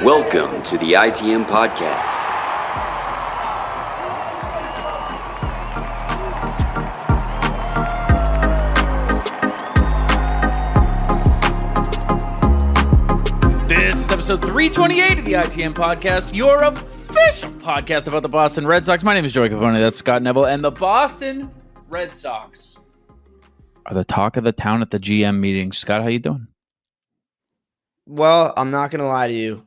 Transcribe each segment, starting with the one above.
Welcome to the ITM Podcast. This is episode 328 of the ITM Podcast, your official podcast about the Boston Red Sox. My name is Joey Copponi, that's Scott Neville, and the Boston Red Sox are the talk of the town at the GM meeting. Scott, how you doing? Well, I'm not going to lie to you.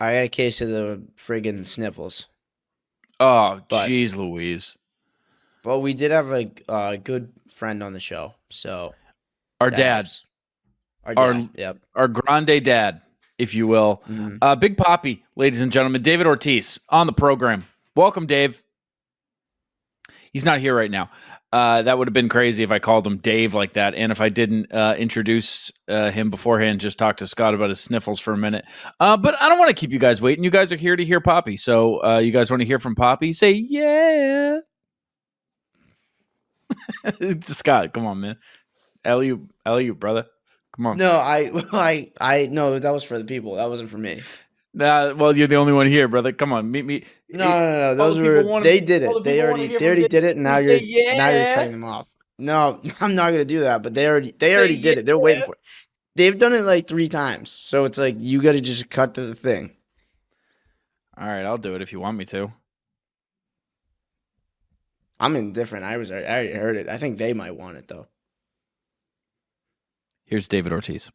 I had a case of the friggin' sniffles. Oh, jeez Louise. But we did have a good friend on the show, so... Our dad. Helps. Our dad, yep. Our grande dad, if you will. Mm-hmm. Big Papi, ladies and gentlemen, David Ortiz on the program. Welcome, Dave. He's not here right now. That would have been crazy if I called him Dave like that, and if I didn't introduce him beforehand, just talk to Scott about his sniffles for a minute. But I don't want to keep you guys waiting. You guys are here to hear Papi, so you guys want to hear from Papi? Say yeah. Scott, come on, man. Alley, brother. Come on. No, I no, that was for the people. That wasn't for me. Nah, well, you're the only one here, brother. Come on, meet me. No. Those were they did it. They already did it, and now you're cutting them off. No, I'm not gonna do that. But they already did it. They're waiting for it. They've done it like 3 times, so it's like you got to just cut to the thing. All right, I'll do it if you want me to. I'm indifferent. I already heard it. I think they might want it though. Here's David Ortiz.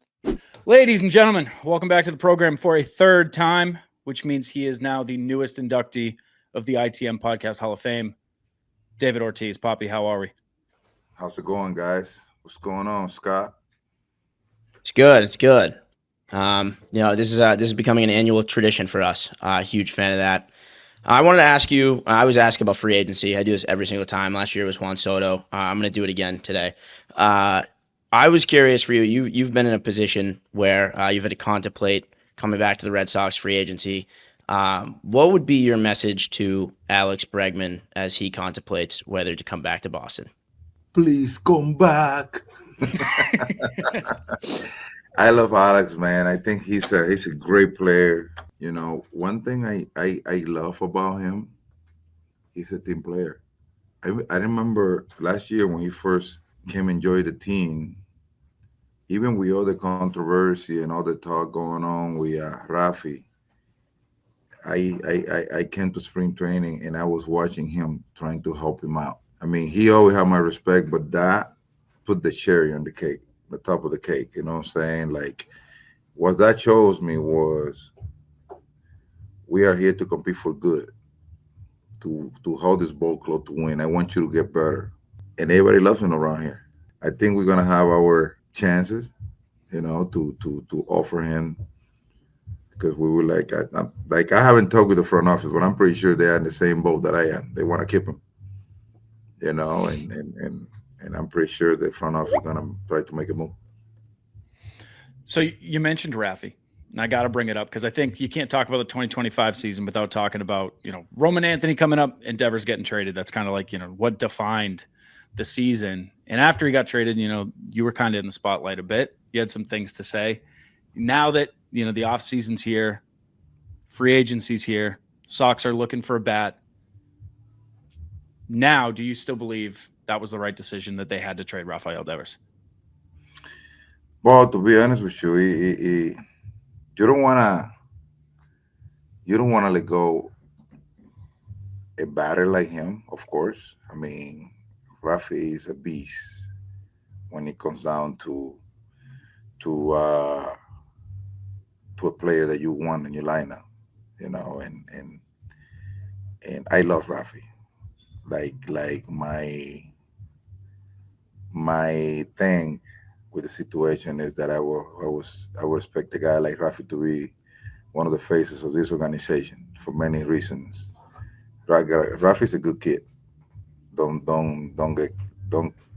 Ladies and gentlemen, welcome back to the program for a third time, which means he is now the newest inductee of the ITM Podcast Hall of Fame. David Ortiz. Papi, how are we? How's it going, guys? What's going on, Scott? It's good. This is becoming an annual tradition for us. Huge fan of that. I wanted to ask you, I always ask about free agency. I do this every single time. Last year was Juan Soto. I'm going to do it again today. I was curious for you. You've been in a position where you've had to contemplate coming back to the Red Sox free agency. What would be your message to Alex Bregman as he contemplates whether to come back to Boston? Please come back. I love Alex, man. I think he's a great player. You know, one thing I love about him, he's a team player. I remember last year when he first came and joined the team, even with all the controversy and all the talk going on with Rafi, I came to spring training and I was watching him trying to help him out. I mean, he always had my respect, but that put the cherry on the cake, the top of the cake. You know what I'm saying? Like, what that shows me was we are here to compete for good, to hold this ball close to win. I want you to get better. And everybody loves him around here. I think we're going to have our chances, you know, to offer him, because we were I haven't talked with the front office, but I'm pretty sure they're in the same boat that I am. They want to keep him, you know, and I'm pretty sure the front office is going to try to make a move. So you mentioned Rafi. And I got to bring it up because I think you can't talk about the 2025 season without talking about, Roman Anthony coming up and Devers getting traded. That's kind of like, what defined the season. And after he got traded, you were kind of in the spotlight a bit. You had some things to say. Now that, the off season's here, free agency's here, Sox are looking for a bat. Now, do you still believe that was the right decision that they had to trade Rafael Devers? Well, to be honest with you, you don't want to let go a batter like him, of course. I mean, Rafi is a beast when it comes down to a player that you want in your lineup, and I love Rafi. Like my thing with the situation is that I would expect a guy like Rafi to be one of the faces of this organization for many reasons. Rafi's a good kid. Don't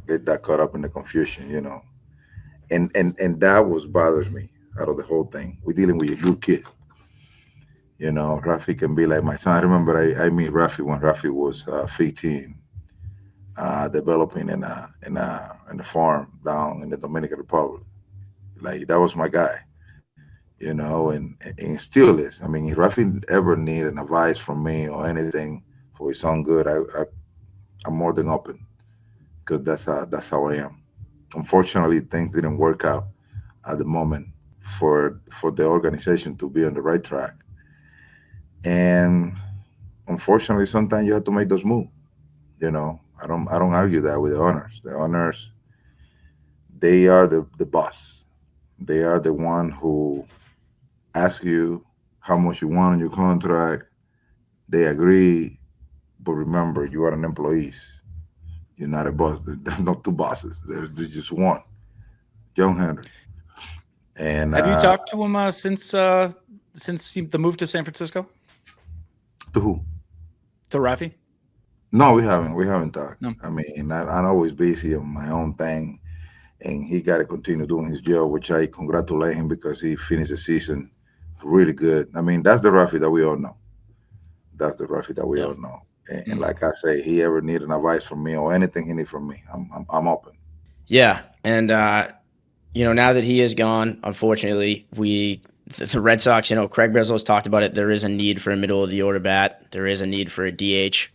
get that caught up in the confusion, And that was bothers me out of the whole thing. We're dealing with a good kid. Rafi can be like my son. I remember I met Rafi when Rafi was 15, developing in a farm down in the Dominican Republic. Like, that was my guy. and it still is. I mean, if Rafi ever need an advice from me or anything for his own good, I'm more than open because that's how I am. Unfortunately, things didn't work out at the moment for the organization to be on the right track, and unfortunately, sometimes you have to make those moves. I don't argue that with the owners. The owners, they are the boss. They are the one who ask you how much you want on your contract. They agree, but remember, you are an employee. You're not a boss. There's not two bosses. There's just one, John Henry. And Have you talked to him since the move to San Francisco? to who? To Rafi? No, we haven't. We haven't talked. No. I mean, I'm always busy on my own thing, and he got to continue doing his job, which I congratulate him because he finished the season really good. I mean, that's the Rafi that we all know. That's the Rafi that we Yeah. all know. And like I say, he ever need an advice from me or anything he need from me, I'm open. Yeah, and now that he is gone, unfortunately, the Red Sox, Craig Breslow's talked about it. There is a need for a middle of the order bat. There is a need for a DH.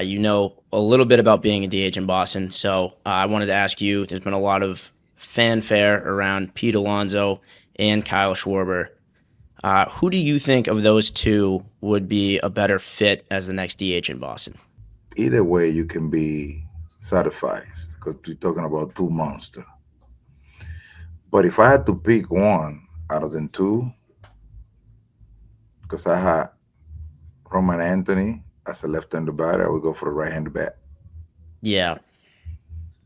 You know a little bit about being a DH in Boston, so I wanted to ask you. There's been a lot of fanfare around Pete Alonso and Kyle Schwarber. Who do you think of those two would be a better fit as the next DH in Boston? Either way, you can be satisfied because we're talking about two monsters. But if I had to pick one out of the two, because I had Roman Anthony as a left-handed batter, I would go for the right-handed bat. Yeah,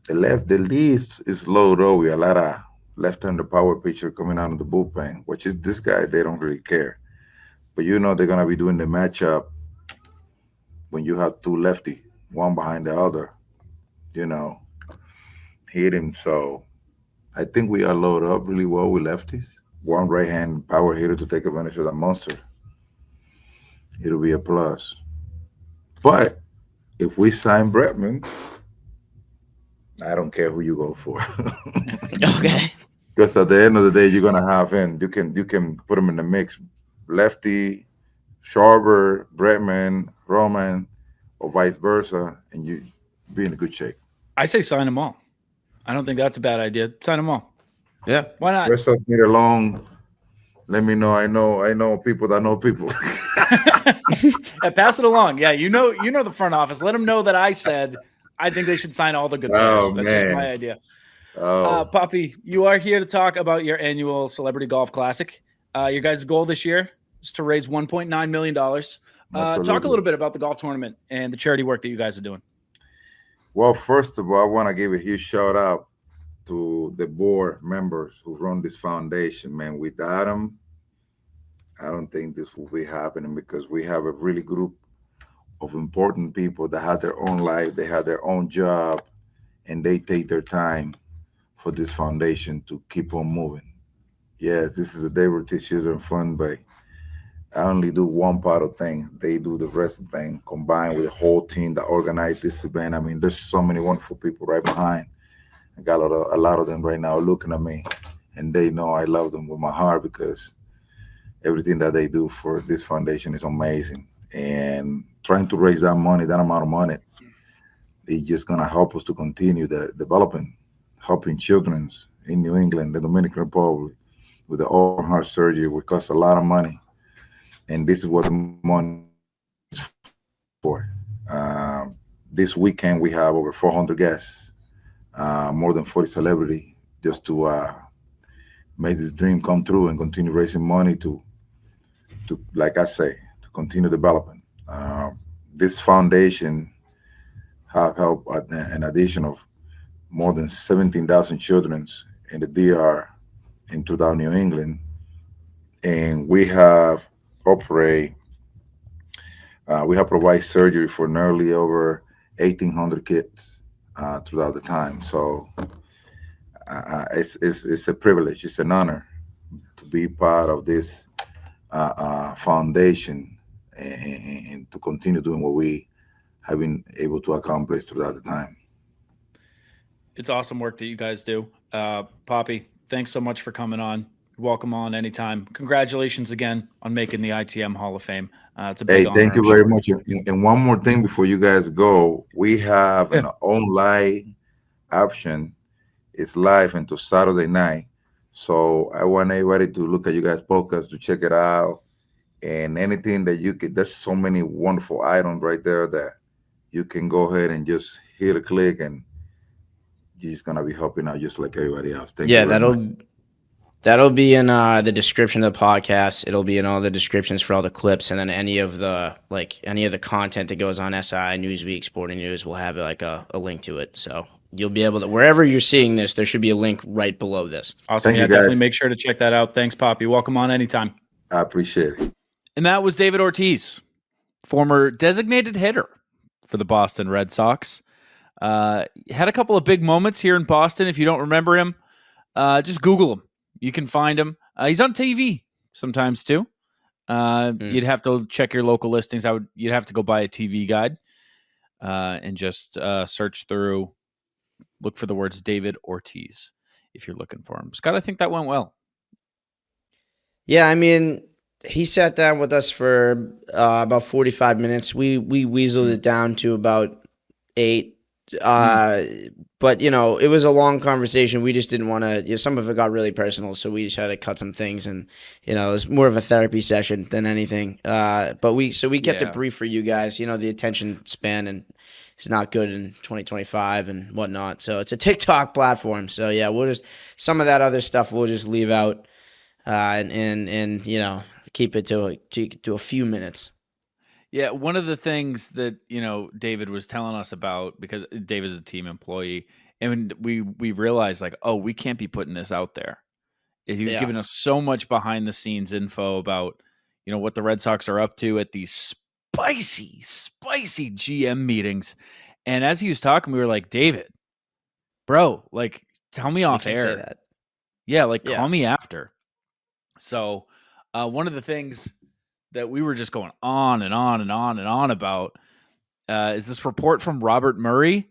The lead is low though. We a lot of left-handed power pitcher coming out of the bullpen, which is this guy. They don't really care, but they're gonna be doing the matchup when you have two lefty, one behind the other. You know, hitting. So I think we are loaded up really well with lefties. One right-hand power hitter to take advantage of that monster. It'll be a plus. But if we sign Bregman, I don't care who you go for. okay. Because at the end of the day, you're gonna have him. You can put him in the mix. Lefty, Schwarber, Bregman, Roman, or vice versa, and you be in a good shape. I say sign them all. I don't think that's a bad idea. Sign them all. Yeah. Why not? Let's just need a long. Let me know. I know people that know people. Yeah, pass it along. Yeah, you know the front office. Let them know that I said I think they should sign all the good players. Oh, That's just man. my idea. Oh, Poppy, you are here to talk about your annual Celebrity Golf Classic. Your guys' goal this year is to raise $1.9 million. Talk a absolutely. little bit about the golf tournament and the charity work that you guys are doing. Well, first of all, I want to give a huge shout out to the board members who run this foundation. Man, without them, I don't think this will be happening because we have a really group of important people that have their own life, they have their own job, and they take their time for this foundation to keep on moving. Yes, this is a Day Ortiz Children Fund, but I only do one part of things. They do the rest of the thing combined with the whole team that organized this event. I mean, there's so many wonderful people right behind. I got a lot of them right now looking at me, and they know I love them with my heart because everything that they do for this foundation is amazing. And trying to raise that money, that amount of money, it's just gonna help us to continue the development, helping children in New England, the Dominican Republic, with the open heart surgery, which costs a lot of money. And this is what the money is for. This weekend we have over 400 guests, more than 40 celebrities, just to make this dream come true and continue raising money to like I say, to continue developing. This foundation have helped an addition of more than 17,000 children in the DR in throughout New England, and we have provide surgery for nearly over 1,800 kids throughout the time. So it's a privilege, it's an honor to be part of this foundation and to continue doing what we have been able to accomplish throughout the time. It's awesome work that you guys do. Poppy, thanks so much for coming on. Welcome on anytime. Congratulations again on making the ITM Hall of Fame. It's a big Hey, honor. thank you I'm very sure. much. And one more thing before you guys go, we have Yeah. an online option. It's live until Saturday night. So I want everybody to look at you guys' podcast to check it out. And anything that you could, there's so many wonderful items right there that you can go ahead and just hit a click and you're just gonna be helping out just like everybody else. Thank you Yeah, very much. that'll be in the description of the podcast. It'll be in all the descriptions for all the clips, and then any of the content that goes on SI, Newsweek, Sporting News will have like a link to it. So you'll be able to, wherever you're seeing this, there should be a link right below this. Awesome. Thank you, Definitely guys. make sure to check that out. Thanks, Poppy. Welcome on anytime. I appreciate it. And that was David Ortiz, former designated hitter for the Boston Red Sox. Had a couple of big moments here in Boston. If you don't remember him, just Google him. You can find him. He's on TV sometimes too. You'd have to check your local listings. You'd have to go buy a TV guide and just search through, look for the words David Ortiz if you're looking for him. Scott, I think that went well. Yeah, I mean, he sat down with us for about 45 minutes. We weaseled it down to about 8. But it was a long conversation. We just didn't want to. Some of it got really personal, so we just had to cut some things, and it was more of a therapy session than anything. But we kept it brief for you guys. The attention span and it's not good in 2025 and whatnot. So it's a TikTok platform. So yeah, we'll just some of that other stuff we'll just leave out, and keep it to a few minutes. Yeah, one of the things that David was telling us about, because David is a team employee, and we realized we can't be putting this out there. He was giving us so much behind the scenes info about what the Red Sox are up to at these spicy GM meetings. And as he was talking, we were like, David, bro, tell me off air. Say that. Yeah, call me after. So one of the things that we were just going on and on and on and on about is this report from Robert Murray,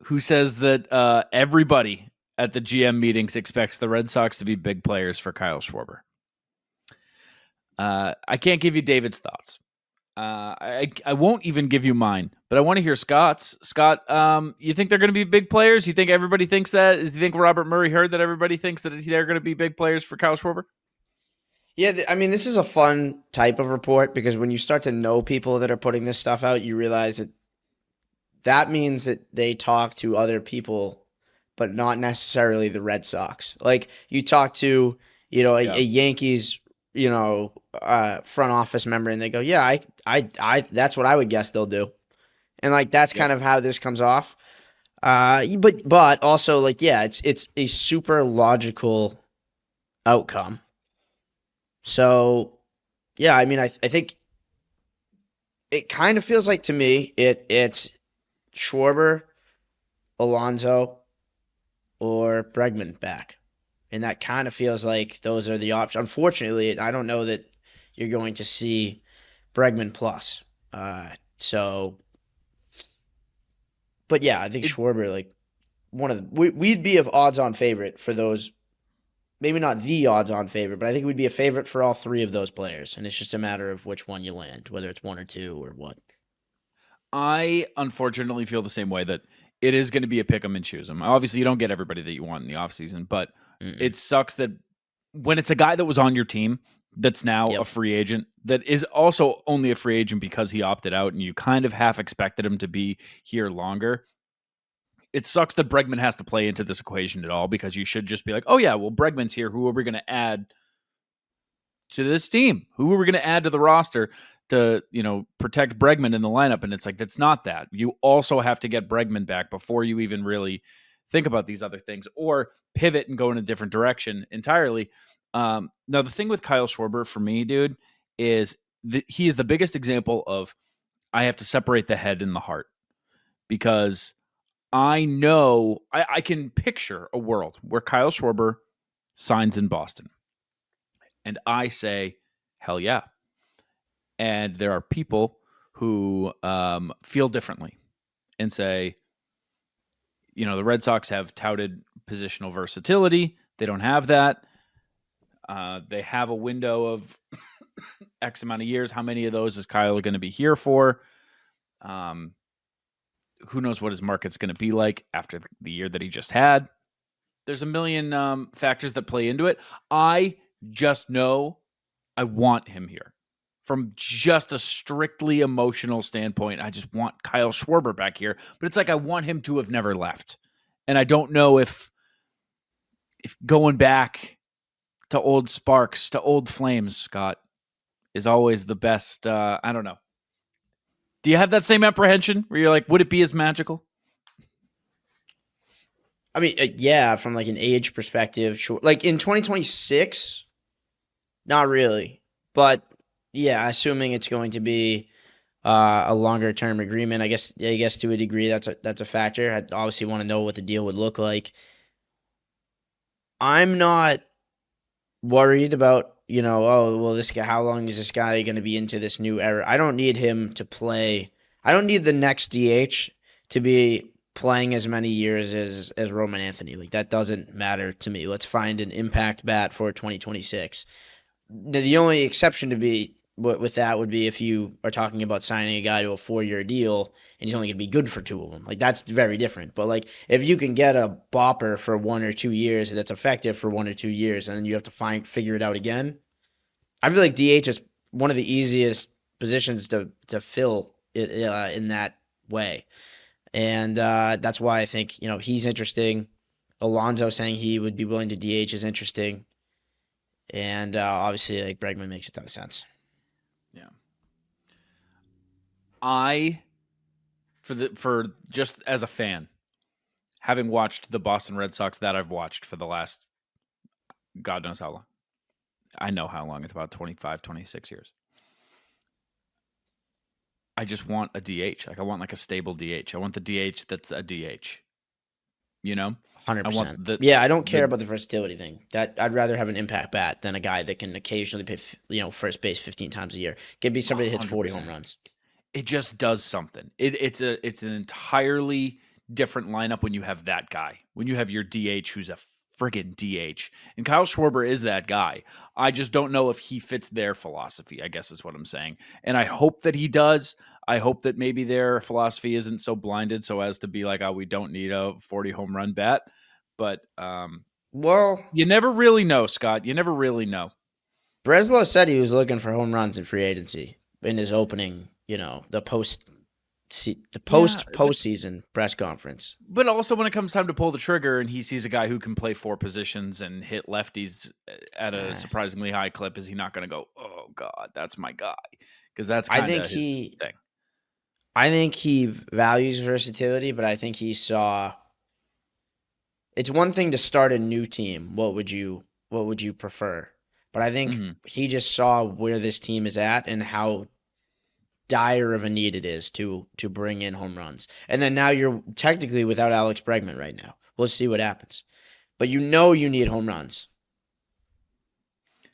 who says that everybody at the GM meetings expects the Red Sox to be big players for Kyle Schwarber. I can't give you David's thoughts. I won't even give you mine, but I want to hear Scott's. Scott, you think they're going to be big players? You think everybody thinks that? Do you think Robert Murray heard that everybody thinks that they're going to be big players for Kyle Schwarber? Yeah, I mean, this is a fun type of report because when you start to know people that are putting this stuff out, you realize that means that they talk to other people, but not necessarily the Red Sox. Like you talk to, a Yankees, front office member, and they go, "Yeah, I that's what I would guess they'll do," and that's kind of how this comes off. But also it's a super logical outcome. So, yeah, I mean, I think it kind of feels like to me it's Schwarber, Alonso, or Bregman back. And that kind of feels like those are the options. Unfortunately, I don't know that you're going to see Bregman plus. But yeah, I think Schwarber, we'd be of odds-on favorite for those. Maybe not the odds-on favorite, but I think it would be a favorite for all 3 of those players, and it's just a matter of which one you land, whether it's 1 or 2 or what. I unfortunately feel the same way, that it is going to be a pick 'em and choose 'em. Obviously, you don't get everybody that you want in the offseason, but it sucks that when it's a guy that was on your team that's now a free agent, that is also only a free agent because he opted out and you kind of half expected him to be here longer. It sucks that Bregman has to play into this equation at all, because you should just be like, oh yeah, well, Bregman's here. Who are we going to add to this team? Who are we going to add to the roster to, protect Bregman in the lineup? And it's like, that's not that. You also have to get Bregman back before you even really think about these other things, or pivot and go in a different direction entirely. Now, the thing with Kyle Schwarber for me, dude, is he is the biggest example of I have to separate the head and the heart, because I know I can picture a world where Kyle Schwarber signs in Boston. And I say, hell yeah. And there are people who feel differently and say, the Red Sox have touted positional versatility. They don't have that. They have a window of X amount of years. How many of those is Kyle going to be here for? Who knows what his market's going to be like after the year that he just had? There's a million factors that play into it. I just know I want him here. From just a strictly emotional standpoint, I just want Kyle Schwarber back here. But it's like I want him to have never left. And I don't know if going back to old sparks, to old flames, Scott, is always the best. I don't know. Do you have that same apprehension where you're like, would it be as magical? I mean, yeah, from like an age perspective, sure. Like in 2026, not really. But yeah, assuming it's going to be a longer term agreement, I guess to a degree that's a factor. I obviously want to know what the deal would look like. I'm not worried about, oh, well, this guy, how long is this guy going to be into this new era? I don't need him to play. I don't need the next DH to be playing as many years as Roman Anthony. Like, that doesn't matter to me. Let's find an impact bat for 2026. The only exception to be with that would be if you are talking about signing a guy to a 4-year deal and he's only going to be good for 2 of them. Like, that's very different. But like, if you can get a bopper for 1 or 2 years that's effective for 1 or 2 years, and then you have to figure it out again, I feel like DH is one of the easiest positions to fill in that way. And that's why I think, he's interesting. Alonso saying he would be willing to DH is interesting. And obviously, like, Bregman makes a ton of sense. Yeah. For just as a fan, having watched the Boston Red Sox that I've watched for the last God knows how long. I know how long. It's about 25, 26 years. I just want a DH. Like, I want like a stable DH. I want the DH that's a DH. 100%. I I don't care about the versatility thing. That I'd rather have an impact bat than a guy that can occasionally play, first base 15 times a year. Could be somebody that hits 40 home runs. It just does something. It's an entirely different lineup when you have that guy. When you have your DH who's a friggin' DH. And Kyle Schwarber is that guy. I just don't know if he fits their philosophy, I guess is what I'm saying. And I hope that he does. I hope that maybe their philosophy isn't so blinded so as to be like, oh, we don't need a 40 home run bat. But well, you never really know, Scott. You never really know. Breslow said he was looking for home runs in free agency in his opening, the postseason press conference. But also when it comes time to pull the trigger and he sees a guy who can play 4 positions and hit lefties at a surprisingly high clip, is he not going to go, oh, God, that's my guy? Because that's kind of his thing. I think he values versatility, but I think he saw – it's one thing to start a new team. What would you prefer? But I think he just saw where this team is at and how dire of a need it is to bring in home runs. And then now you're technically without Alex Bregman right now. We'll see what happens. But you need home runs.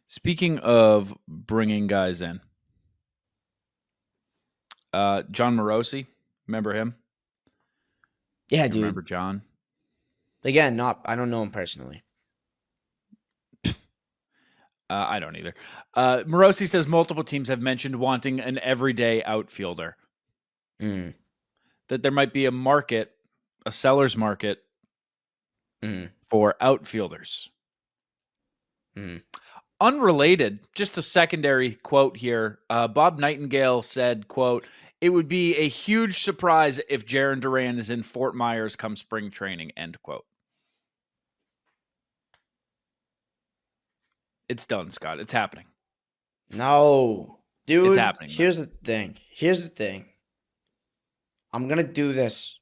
Speaking of bringing guys in, John Morosi, remember him? Yeah, dude. Remember John? Again, I don't know him personally. I don't either. Morosi says multiple teams have mentioned wanting an everyday outfielder. That there might be a seller's market for outfielders. Unrelated, just a secondary quote here. Bob Nightingale said, quote, "It would be a huge surprise if Jarren Duran is in Fort Myers come spring training," end quote. It's done, Scott. It's happening. No, dude. It's happening. Here's the thing. I'm going to do this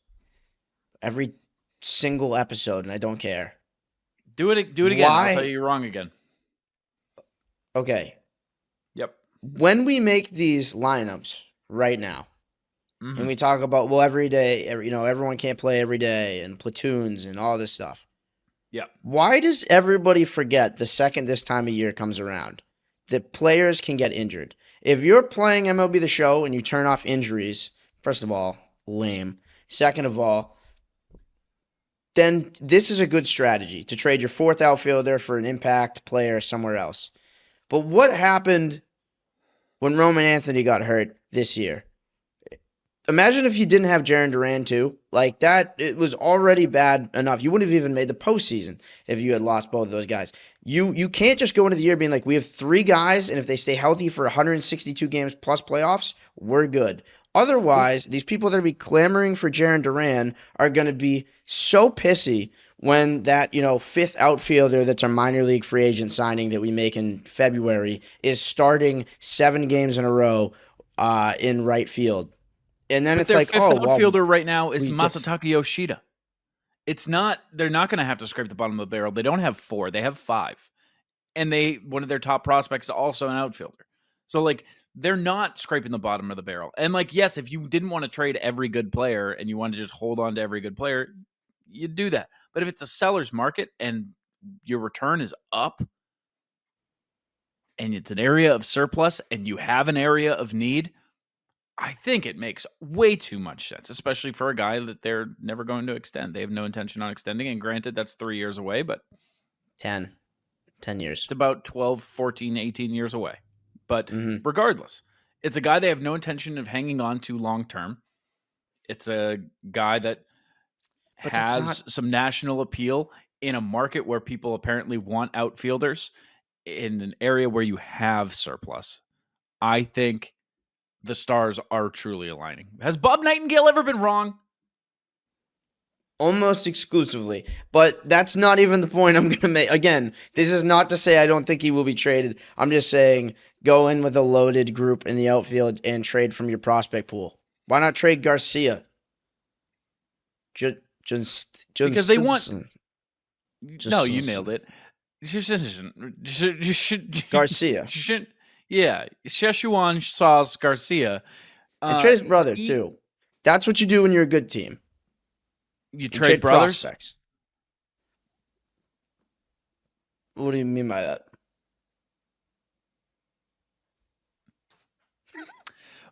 every single episode, and I don't care. Do it again. Why? I'll tell you you're wrong again. Okay. Yep. When we make these lineups right now, and we talk about, well, every day, everyone can't play every day, and platoons and all this stuff. Yeah. Why does everybody forget the second this time of year comes around that players can get injured? If you're playing MLB The Show and you turn off injuries, first of all, lame. Second of all, then this is a good strategy to trade your fourth outfielder for an impact player somewhere else. But what happened when Roman Anthony got hurt this year? Imagine if you didn't have Jarren Duran too. Like that, it was already bad enough. You wouldn't have even made the postseason if you had lost both of those guys. You can't just go into the year being like, we have 3 guys, and if they stay healthy for 162 games plus playoffs, we're good. Otherwise, these people that are be clamoring for Jarren Duran are going to be so pissy when that, 5th outfielder that's a minor league free agent signing that we make in February is starting 7 games in a row in right field. And then it's their like, fifth outfielder right now is we Masataka Yoshida. It's not. They're not going to have to scrape the bottom of the barrel. They don't have 4. They have 5, and one of their top prospects is also an outfielder. So like they're not scraping the bottom of the barrel. And like yes, if you didn't want to trade every good player and you want to just hold on to every good player, you'd do that. But if it's a seller's market and your return is up, and it's an area of surplus, and you have an area of need, I think it makes way too much sense, especially for a guy that they're never going to extend. They have no intention on extending. And granted, that's 3 years away, but 10 years. It's about 12, 14, 18 years away. But regardless, it's a guy they have no intention of hanging on to long term. It's a guy that has some national appeal in a market where people apparently want outfielders in an area where you have surplus. I think the stars are truly aligning. Has Bob Nightingale ever been wrong? Almost exclusively. But that's not even the point I'm going to make. Again, this is not to say I don't think he will be traded. I'm just saying go in with a loaded group in the outfield and trade from your prospect pool. Why not trade Garcia? Because they want... No, you nailed it. Garcia. Yeah, Szechuan sauce Garcia. And trade his brother, too. That's what you do when you're a good team. You trade brothers? Prospects. What do you mean by that?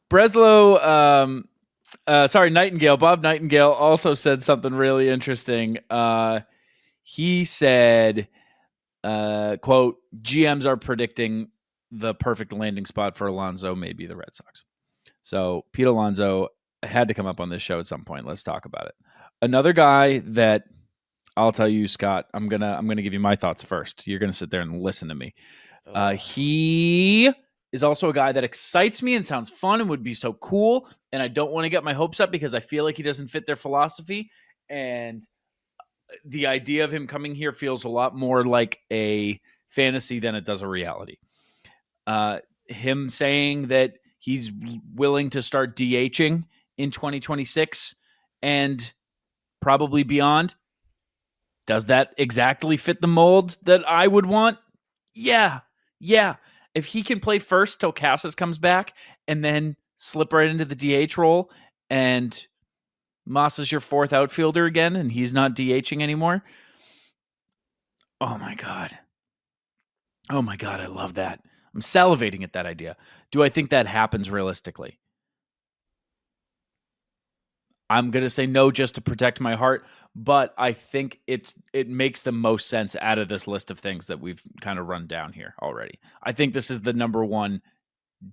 Breslow, Nightingale, Bob Nightingale also said something really interesting. He said, quote, GMs are predicting the perfect landing spot for Alonso may be the Red Sox. So Pete Alonso had to come up on this show at some point. Let's talk about it. Another guy that I'll tell you, Scott, I'm gonna give you my thoughts first. You're gonna sit there and listen to me. He is also a guy that excites me and sounds fun and would be so cool. And I don't want to get my hopes up because I feel like he doesn't fit their philosophy. And the idea of him coming here feels a lot more like a fantasy than it does a reality. Him saying that he's willing to start DHing in 2026 and probably beyond. Does that exactly fit the mold that I would want? Yeah. If he can play first till Casas comes back and then slip right into the DH role and Moss is your 4th outfielder again and he's not DHing anymore. Oh my God, I love that. I'm salivating at that idea. Do I think that happens realistically? I'm going to say no just to protect my heart, but I think it makes the most sense out of this list of things that we've kind of run down here already. I think this is the number one.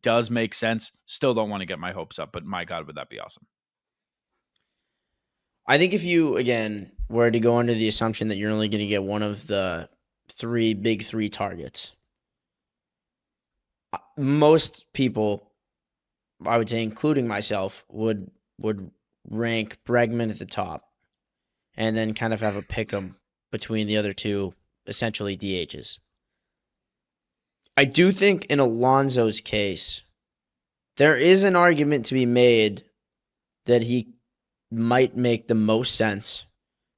Does make sense. Still don't want to get my hopes up, but my God, would that be awesome? I think if you, again, were to go under the assumption that you're only going to get one of the big three targets, most people, I would say, including myself, would rank Bregman at the top and then kind of have a pick 'em between the other two, essentially DHs. I do think in Alonso's case, there is an argument to be made that he might make the most sense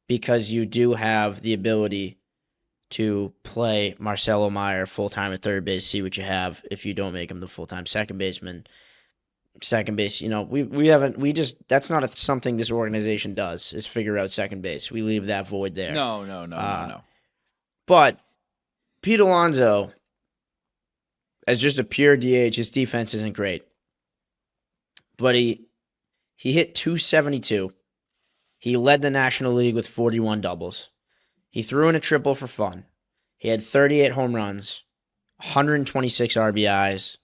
because you do have the ability to play Marcelo Meyer full-time at third base, see what you have if you don't make him the full-time second baseman. Second base, that's not something this organization does, is figure out second base. We leave that void there. No. But Pete Alonso, as just a pure DH, his defense isn't great. But he hit 272. He led the National League with 41 doubles. He threw in a triple for fun. He had 38 home runs, 126 RBIs,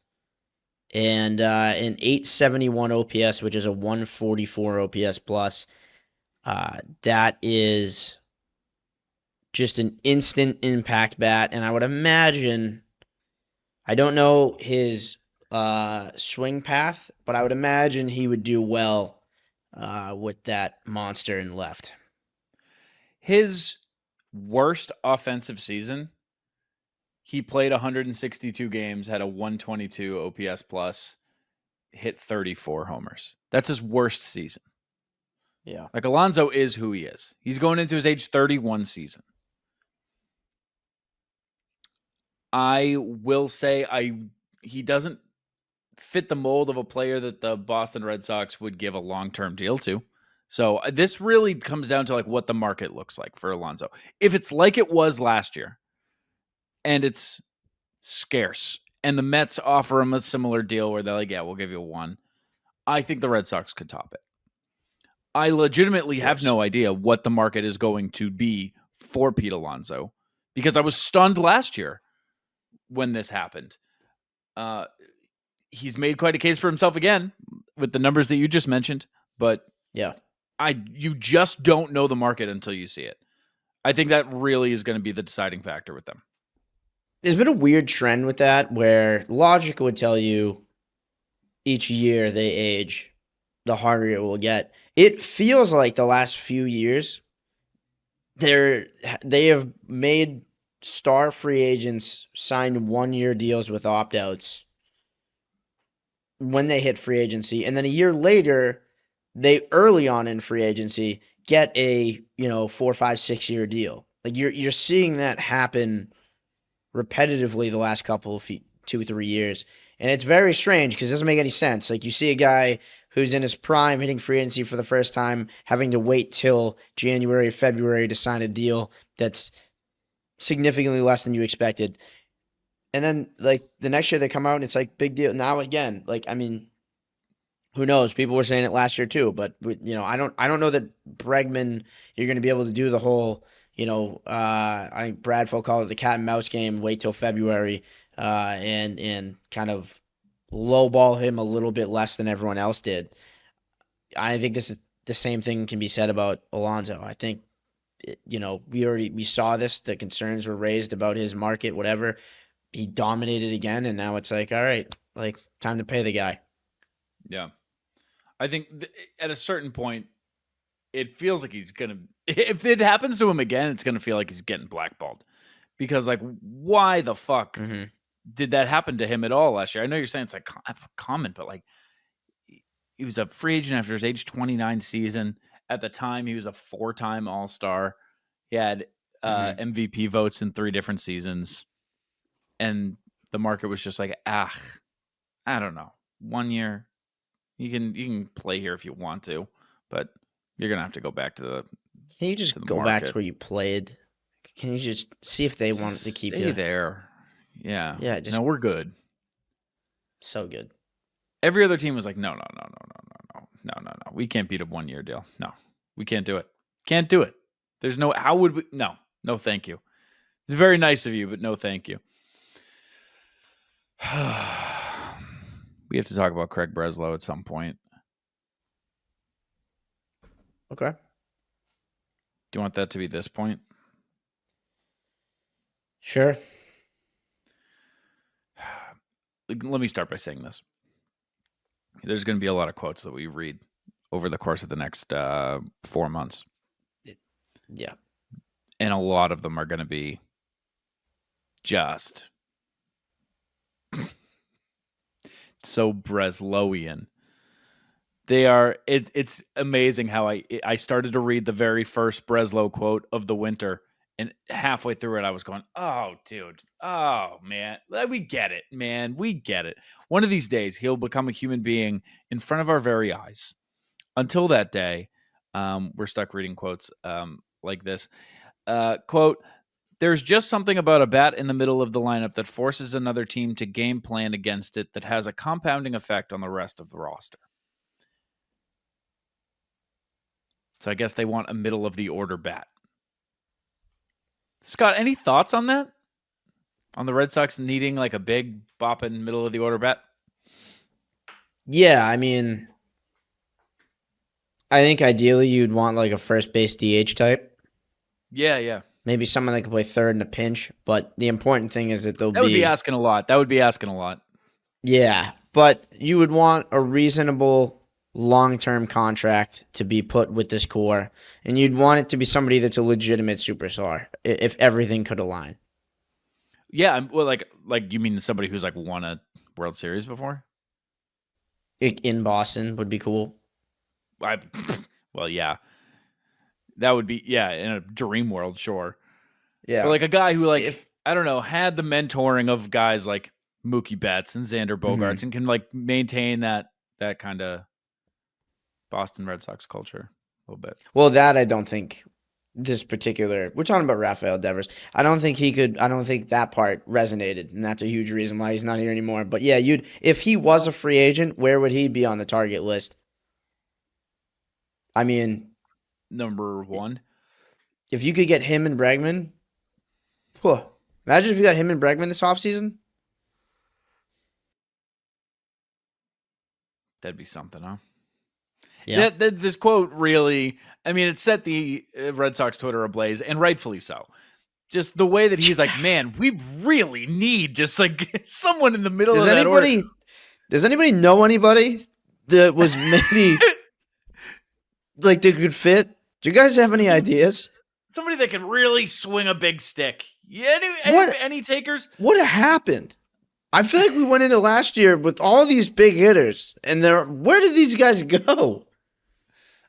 and an 871 OPS, which is a 144 OPS plus. That is just an instant impact bat, and I would imagine, I don't know his swing path, but I would imagine he would do well with that monster in left. His worst offensive season, he played 162 games, had a 122 OPS plus, hit 34 homers. That's his worst season. Yeah. Like, Alonso is who he is. He's going into his age 31 season. I will say he doesn't fit the mold of a player that the Boston Red Sox would give a long-term deal to. So this really comes down to like what the market looks like for Alonso. If it's like it was last year and it's scarce and the Mets offer him a similar deal where they're like, yeah, we'll give you one, I think the Red Sox could top it. I legitimately have no idea what the market is going to be for Pete Alonso because I was stunned last year when this happened. He's made quite a case for himself again with the numbers that you just mentioned, but yeah, you just don't know the market until you see it. I think that really is going to be the deciding factor with them. There's been a weird trend with that where logic would tell you each year they age, the harder it will get. It feels like the last few years they have made star free agents sign 1-year deals with opt-outs when they hit free agency, and then a year later they early on in free agency get a 4, 5, 6-year deal. Like you're seeing that happen repetitively the last couple of 2-3 years, and it's very strange because it doesn't make any sense. Like you see a guy who's in his prime hitting free agency for the first time having to wait till January, February to sign a deal that's significantly less than you expected. And then like the next year they come out and it's like big deal. Now again, like I mean, who knows? People were saying it last year too, but I don't know that Bregman, you're going to be able to do the whole, I think Bradfield called it the cat and mouse game. Wait till February, and kind of lowball him a little bit less than everyone else did. I think this is the same thing can be said about Alonso. I think, we saw this. The concerns were raised about his market, whatever. He dominated again, and now it's like, all right, like time to pay the guy. Yeah. I think at a certain point, it feels like he's going to, if it happens to him again, it's going to feel like he's getting blackballed. Because, like, why the fuck did that happen to him at all last year? I know you're saying it's like common, but, like, he was a free agent after his age 29 season. At the time, he was a 4-time All-Star. He had MVP votes in 3 different seasons. And the market was just like, I don't know. 1 year. You can play here if you want to, but you're gonna have to go back to the. Can you just go back to where you played? Can you just see if they want to keep you? Stay there. Yeah. Yeah. No, we're good. So good. Every other team was like, no. We can't beat a 1-year deal. No, we can't do it. Can't do it. There's no. How would we? No, thank you. It's very nice of you, but no, thank you. We have to talk about Craig Breslow at some point. Okay. Do you want that to be this point? Sure. Let me start by saying this. There's going to be a lot of quotes that we read over the course of the next 4 months. Yeah. And a lot of them are going to be just so Breslowian. They are. It's amazing how I started to read the very first Breslow quote of the winter, and halfway through it, I was going, "Oh, dude, oh man, we get it, man, we get it." One of these days, he'll become a human being in front of our very eyes. Until that day, we're stuck reading quotes like this. Quote. There's just something about a bat in the middle of the lineup that forces another team to game plan against it that has a compounding effect on the rest of the roster. So I guess they want a middle of the order bat. Scott, any thoughts on that? On the Red Sox needing like a big bopping middle of the order bat? Yeah, I mean, I think ideally you'd want like a first base DH type. Yeah. Maybe someone that can play third in a pinch. But the important thing is that they'll That would be asking a lot. Yeah, but you would want a reasonable long-term contract to be put with this core, and you'd want it to be somebody that's a legitimate superstar if everything could align. Yeah, well, like you mean somebody who's like won a World Series before? In Boston would be cool. Well, yeah, that would be in a dream world, sure. Yeah, Or like a guy who I don't know, had the mentoring of guys like Mookie Betts and Xander Bogaerts and can like maintain that kind of Boston Red Sox culture a little bit. Well, that I don't think this particular. We're talking about Rafael Devers. I don't think he could. I don't think that part resonated, and that's a huge reason why he's not here anymore. But yeah, if he was a free agent, where would he be on the target list? I mean, number 1. If you could get him and Bregman, imagine if you got him and Bregman this offseason. That'd be something, huh? Yeah. This quote really, I mean, it set the Red Sox Twitter ablaze, and rightfully so. Just the way that he's like, man, we really need just like someone in the middle of that order. Does anybody know anybody that was maybe like that could fit? Do you guys have any ideas? Somebody that can really swing a big stick. Yeah, any takers? What happened? I feel like we went into last year with all these big hitters, and where did these guys go?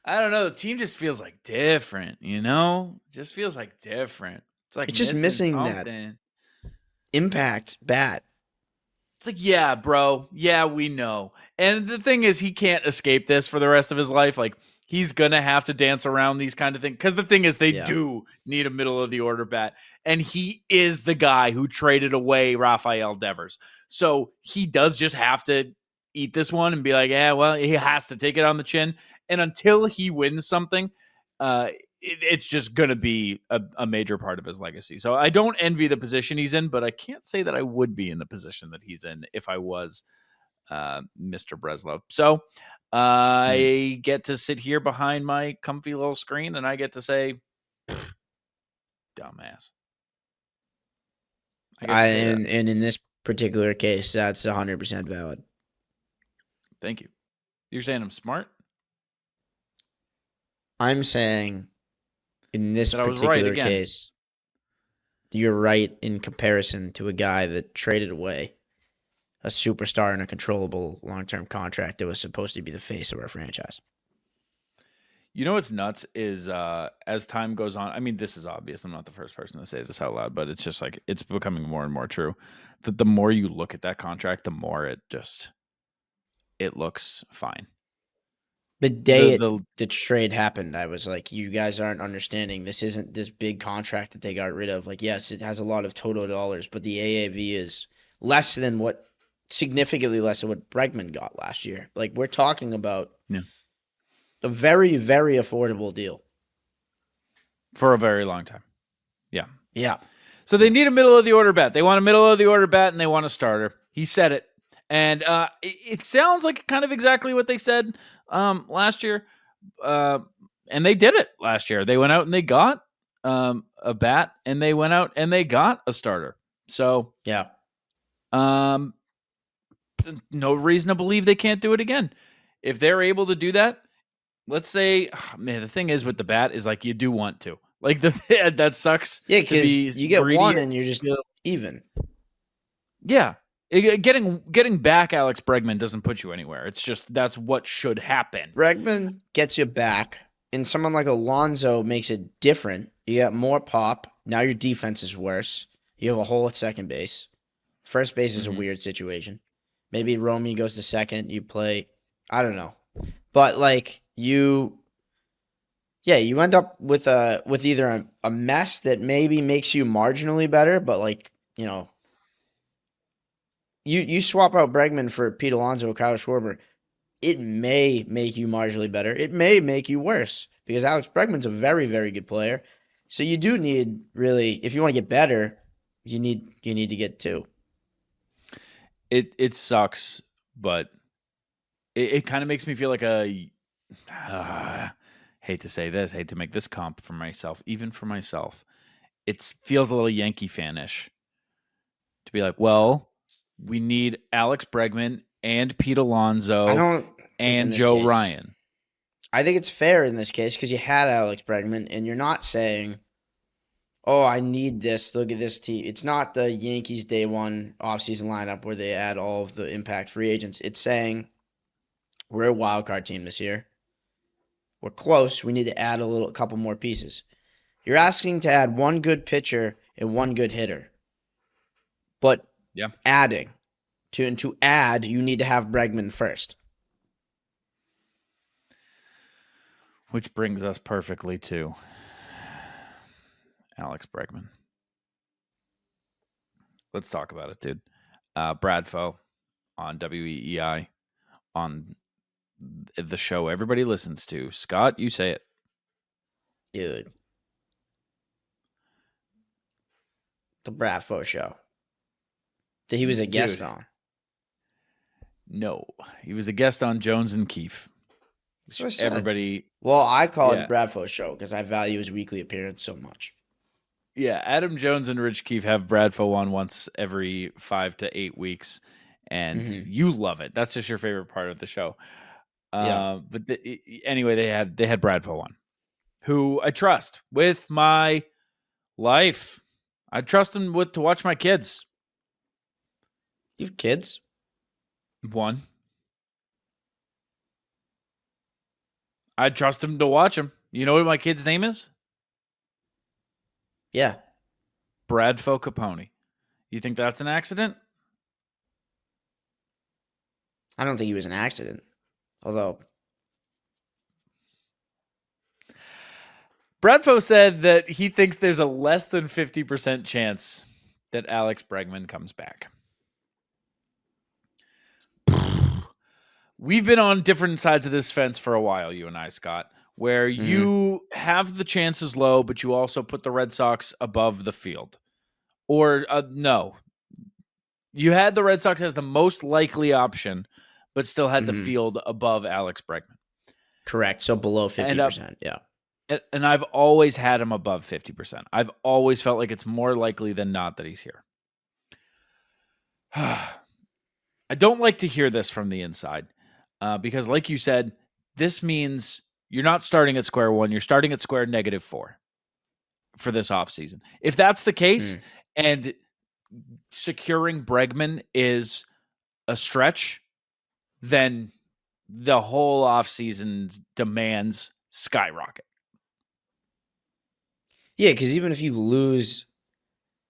I don't know. The team just feels like different, you know? Just feels like different. It's like it's just missing something. That impact bat. It's like, yeah, bro. Yeah, we know. And the thing is, he can't escape this for the rest of his life. Like, he's going to have to dance around these kind of things. Because the thing is, they do need a middle of the order bat. And he is the guy who traded away Rafael Devers. So he does just have to eat this one and be like, yeah, well, he has to take it on the chin. And until he wins something, it's just going to be a major part of his legacy. So I don't envy the position he's in, but I can't say that I would be in the position that he's in if I was Mr. Breslow. So I get to sit here behind my comfy little screen and I get to say, dumbass. And in this particular case, that's 100% valid. Thank you. You're saying I'm smart? I'm saying in this particular case, you're right in comparison to a guy that traded away a superstar in a controllable long-term contract that was supposed to be the face of our franchise. You know what's nuts is as time goes on, I mean, this is obvious. I'm not the first person to say this out loud, but it's just like it's becoming more and more true that the more you look at that contract, the more it looks fine. The day the trade happened, I was like, you guys aren't understanding. This isn't this big contract that they got rid of. Like, yes, it has a lot of total dollars, but the AAV is significantly less than what Bregman got last year. Like, we're talking about a very, very affordable deal. For a very long time. Yeah. Yeah. So they need a middle of the order bat. They want a middle of the order bat and they want a starter. He said it. And it sounds like kind of exactly what they said last year. And they did it last year. They went out and they got a bat, and they went out and they got a starter. So yeah. No reason to believe they can't do it again. If they're able to do that, let's say, the thing is with the bat is like you do want to. Like that sucks. Yeah, because you get one and you're just even. Yeah. Getting back Alex Bregman doesn't put you anywhere. It's just that's what should happen. Bregman gets you back, and someone like Alonso makes it different. You got more pop. Now your defense is worse. You have a hole at second base. First base is a weird situation. Maybe Romy goes to second. You play, I don't know, but like you end up with either a mess that maybe makes you marginally better, but like You swap out Bregman for Pete Alonso, Kyle Schwarber. it may make you marginally better. It may make you worse because Alex Bregman's a very, very good player. So you do need really, if you want to get better, you need to get 2. It sucks, but it kind of makes me feel like hate to say this, hate to make this comp for myself, even for myself. It feels a little Yankee fan-ish to be like, well, we need Alex Bregman and Pete I Alonso don't think in and this Joe case. Ryan. I think it's fair in this case because you had Alex Bregman, and you're not saying, oh, I need this. Look at this team. It's not the Yankees day one offseason lineup where they add all of the impact free agents. It's saying we're a wild card team this year. We're close. We need to add a couple more pieces. You're asking to add one good pitcher and one good hitter. But adding. To add, you need to have Bregman first. Which brings us perfectly to Alex Bregman. Let's talk about it, dude. Bradfo on WEEI on the show everybody listens to. Scott, you say it. Dude. The Bradfo show. That he was a guest on. No, he was a guest on Jones and Keefe. Everybody. Well, I call it Bradfo show because I value his weekly appearance so much. Yeah, Adam Jones and Rich Keefe have Bradfo on once every 5 to 8 weeks, and you love it. That's just your favorite part of the show. But anyway, they had Bradfo on, who I trust with my life. I trust him to watch my kids. You have kids? One. I trust him to watch him. You know what my kid's name is? Yeah. Bradfo Copponi. You think that's an accident? I don't think he was an accident. Although Bradfo said that he thinks there's a less than 50% chance that Alex Bregman comes back. We've been on different sides of this fence for a while, you and I, Scott, where you have the chances low, but you also put the Red Sox above the field. Or no, you had the Red Sox as the most likely option, but still had the field above Alex Bregman. Correct. So below 50%. And I've always had him above 50%. I've always felt like it's more likely than not that he's here. I don't like to hear this from the inside because, like you said, this means you're not starting at square one. You're starting at square -4 for this offseason. If that's the case and securing Bregman is a stretch, then the whole offseason's demands skyrocket. Yeah, because even if you lose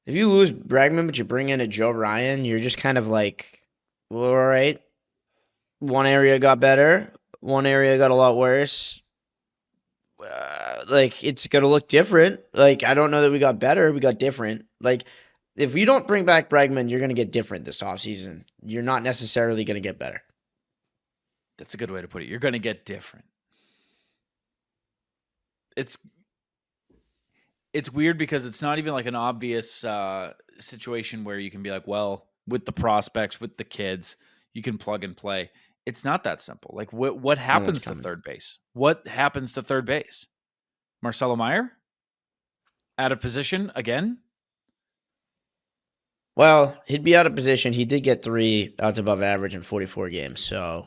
Bregman, but you bring in a Joe Ryan, you're just kind of like, well, all right. One area got better. One area got a lot worse. It's going to look different. I don't know that we got better. We got different. If you don't bring back Bregman, you're going to get different this offseason. You're not necessarily going to get better. That's a good way to put it. You're going to get different. It's weird because it's not even like an obvious situation where you can be like, well, with the prospects, with the kids, you can plug and play. It's not that simple. What happens to third base? What happens to third base? Marcelo Meyer? Out of position again? Well, he'd be out of position. He did get 3 outs above average in 44 games, so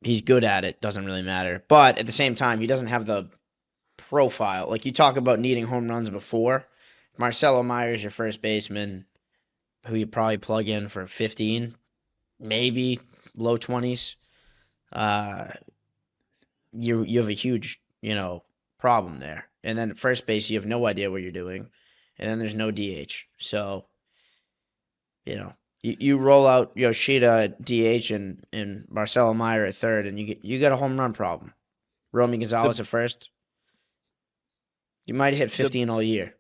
he's good at it. Doesn't really matter. But at the same time, he doesn't have the profile. You talk about needing home runs before. Marcelo Meyer's your first baseman, who you probably plug in for 15, maybe low 20s. You have a huge, problem there. And then at first base, you have no idea what you're doing. And then there's no DH. So, you roll out Yoshida at DH and Marcelo Meyer at third, and you got a home run problem. Romy Gonzalez at first. You might hit 15 all year.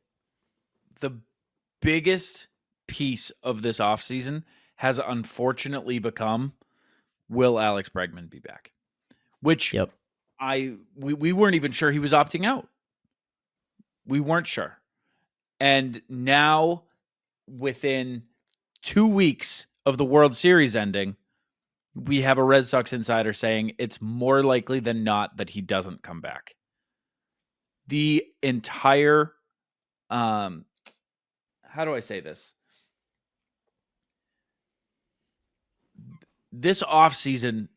The biggest piece of this offseason has unfortunately become, will Alex Bregman be back? which Yep. we weren't even sure he was opting out. We weren't sure. And now, within 2 weeks of the World Series ending, we have a Red Sox insider saying it's more likely than not that he doesn't come back. The entire, how do I say this? This offseason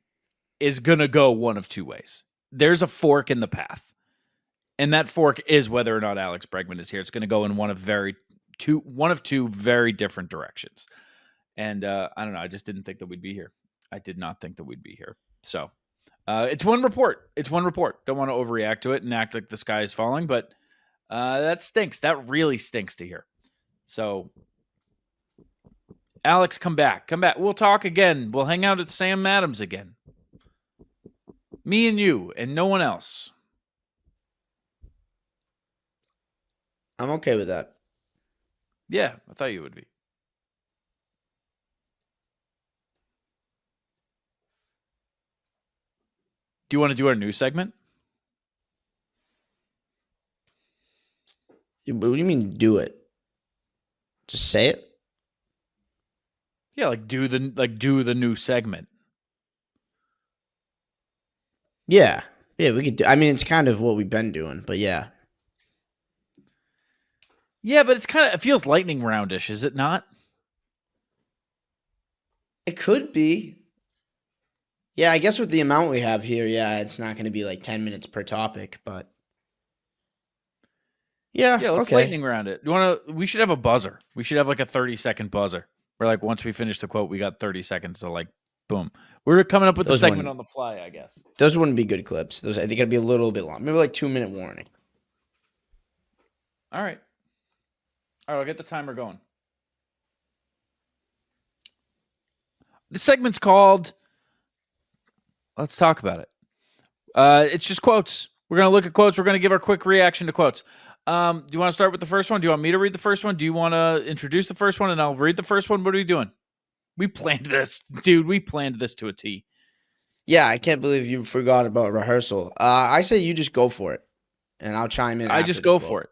is going to go one of two ways. There's a fork in the path. And that fork is whether or not Alex Bregman is here. It's going to go in one of two very different directions. And I don't know. I just didn't think that we'd be here. I did not think that we'd be here. So it's one report. It's one report. Don't want to overreact to it and act like the sky is falling, but that stinks. That really stinks to hear. So Alex, come back. Come back. We'll talk again. We'll hang out at Sam Adams again. Me and you and no one else. I'm okay with that. Yeah, I thought you would be. Do you want to do our news segment? What do you mean do it? Just say it? Yeah, do the new segment. Yeah. Yeah, we could do. I mean, it's kind of what we've been doing, but yeah. Yeah, but it feels lightning roundish, is it not? It could be. Yeah, I guess with the amount we have here, yeah, it's not going to be like 10 minutes per topic, but yeah, let's okay. lightning round it. We should have a buzzer. We should have like a 30-second buzzer where once we finish the quote, we got 30 seconds to boom. We're coming up with the segment on the fly, I guess. Those wouldn't be good clips. Those, I think it'd be a little bit long. Maybe 2-minute warning. All right, I'll get the timer going. The segment's called Let's Talk About It. It's just quotes. We're going to look at quotes. We're going to give our quick reaction to quotes. Do you want to start with the first one? Do you want me to read the first one? Do you want to introduce the first one and I'll read the first one? What are we doing? We planned this, dude. We planned this to a T. Yeah, I can't believe you forgot about rehearsal. I say you just go for it, and I'll chime in. I just go for it.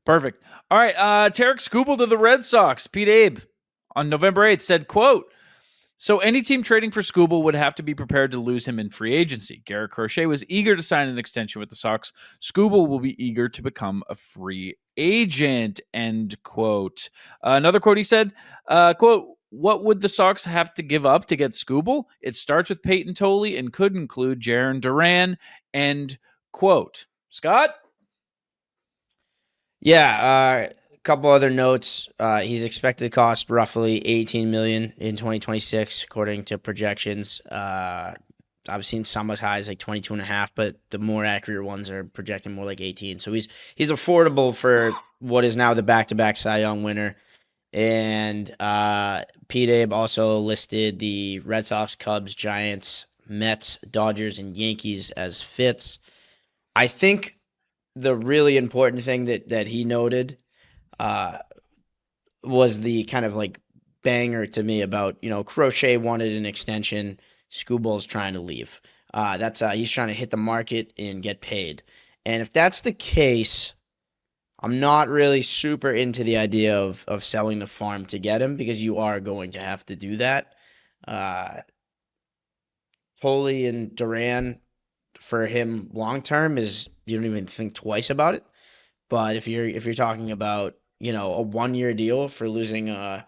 Perfect. All right. Tarek Skubal to the Red Sox. Pete Abe on November 8th said, quote, "So any team trading for Skubal would have to be prepared to lose him in free agency. Garrett Crochet was eager to sign an extension with the Sox. Skubal will be eager to become a free agent." End quote. Another quote he said, quote, "What would the Sox have to give up to get Skubal? It starts with Peyton Tolle and could include Jarren Duran." End quote. Scott? Yeah, a couple other notes. He's expected to cost roughly $18 million in 2026, according to projections. I've seen some as high as 22.5, but the more accurate ones are projecting more like 18. So he's affordable for what is now the back-to-back Cy Young winner. And Pete Abe also listed the Red Sox, Cubs, Giants, Mets, Dodgers, and Yankees as fits. I think the really important thing that he noted was the kind of banger to me about, Crochet wanted an extension, Skubal's trying to leave. That's he's trying to hit the market and get paid. And if that's the case, I'm not really super into the idea of selling the farm to get him, because you are going to have to do that. Tolle and Duran for him long term is, you don't even think twice about it. But if you're talking about, a 1-year deal for losing a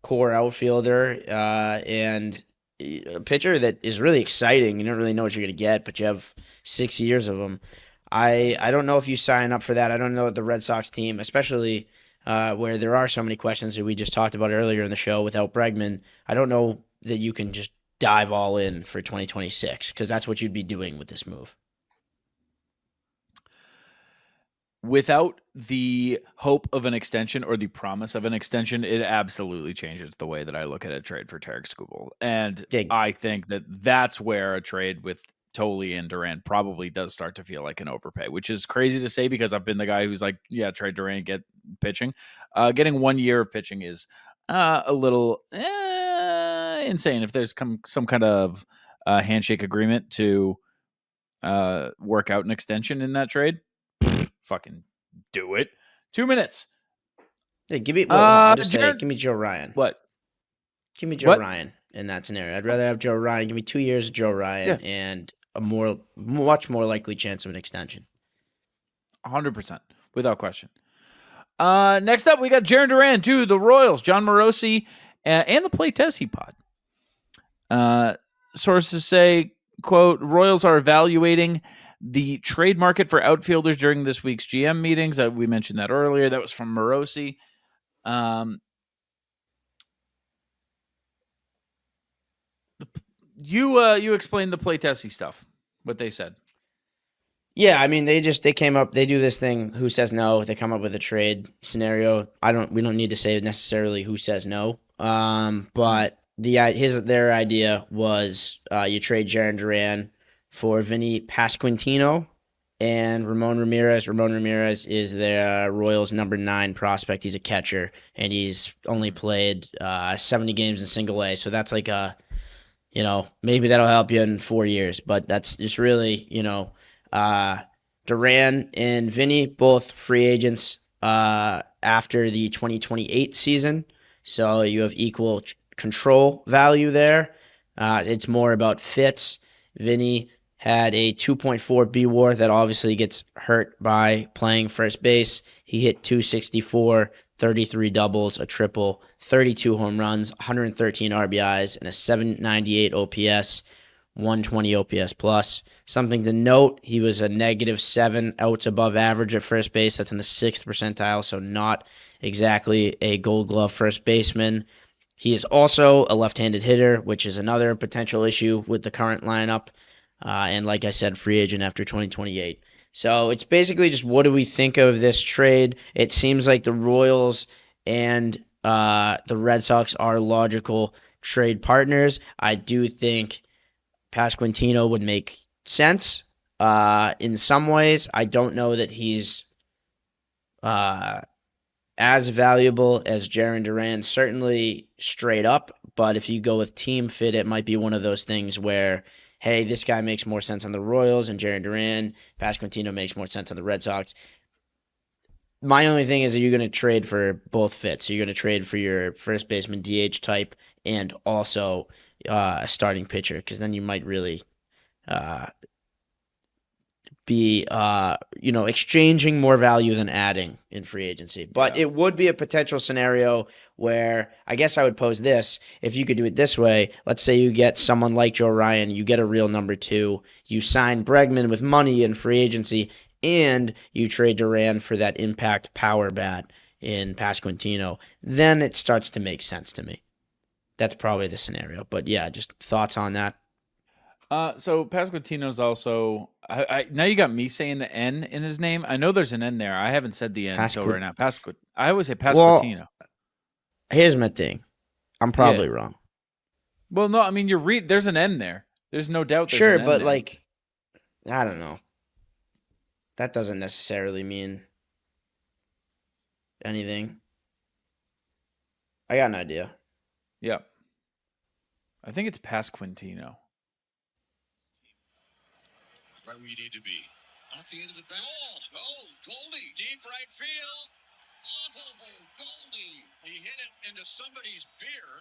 core outfielder and a pitcher that is really exciting, you don't really know what you're going to get, but you have 6 years of them. I don't know if you sign up for that. I don't know the Red Sox team, especially where there are so many questions that we just talked about earlier in the show without Bregman. I don't know that you can just dive all in for 2026, because that's what you'd be doing with this move. Without the hope of an extension or the promise of an extension, it absolutely changes the way that I look at a trade for Tarek Skubal. And I think that that's where a trade with Tolle and Duran probably does start to feel like an overpay, which is crazy to say because I've been the guy who's trade Duran, get pitching. Getting 1 year of pitching is a little insane if there's some kind of handshake agreement to work out an extension in that trade, fucking do it. 2 minutes. Hey, give me. Well, I'll just say, Jared, give me Joe Ryan. what? Give me Joe What? Ryan in that scenario. I'd rather have Joe Ryan. Give me 2 years of Joe Ryan and a much more likely chance of an extension. 100%, without question. Next up, we got Jaron Duran to the Royals, John Morosi, and the Play Tessie pod. Sources say, quote, Royals are evaluating the trade market for outfielders during this week's GM meetings. We mentioned that earlier. That was from Morosi. You explained the Play Tessie stuff, what they said. Yeah, I mean, they came up. They do this thing. Who says no? They come up with a trade scenario. We don't need to say necessarily who says no. But their idea was you trade Jaron Duran for Vinny Pasquantino and Ramon Ramirez. Ramon Ramirez is their Royals number 9 prospect. He's a catcher, and he's only played 70 games in Single A. So that's like maybe that'll help you in 4 years. But that's just really, Duran and Vinny, both free agents after the 2028 season. So you have equal control value there. It's more about fits. Vinny had a 2.4 B WAR that obviously gets hurt by playing first base. He hit 264, 33 doubles, a triple, 32 home runs, 113 RBIs, and a 798 OPS, 120 OPS plus. Something to note, he was a -7 outs above average at first base. That's in the 6th percentile, so not exactly a gold glove first baseman. He is also a left-handed hitter, which is another potential issue with the current lineup. And like I said, free agent after 2028. So it's basically just what do we think of this trade? It seems like the Royals and the Red Sox are logical trade partners. I do think Pasquantino would make sense in some ways. I don't know that he's as valuable as Jaron Duran, certainly straight up. But if you go with team fit, it might be one of those things where, hey, this guy makes more sense on the Royals and Jaron Duran. Pasquantino makes more sense on the Red Sox. My only thing is, are you going to trade for both fits? Are you going to trade for your first baseman DH type and also a starting pitcher? Because then you might really be exchanging more value than adding in free agency. But It would be a potential scenario where I guess I would pose this. If you could do it this way, let's say you get someone like Joe Ryan, you get a real number 2, you sign Bregman with money in free agency, and you trade Duran for that impact power bat in Pasquantino, then it starts to make sense to me. That's probably the scenario. But yeah, just thoughts on that. So Pasquantino's also. Now you got me saying the N in his name. I know there's an N there. I haven't said the N until right now. I always say Pasquantino. Well, here's my thing. I'm probably wrong. Well, no, I mean there's an N there. There's no doubt. Sure, but I don't know. That doesn't necessarily mean anything. I got an idea. Yeah. I think it's Pasquantino. Right where you need to be. Off the end of the bat. Oh, Goldie. Deep right field. Oh, Goldie. He hit it into somebody's beer.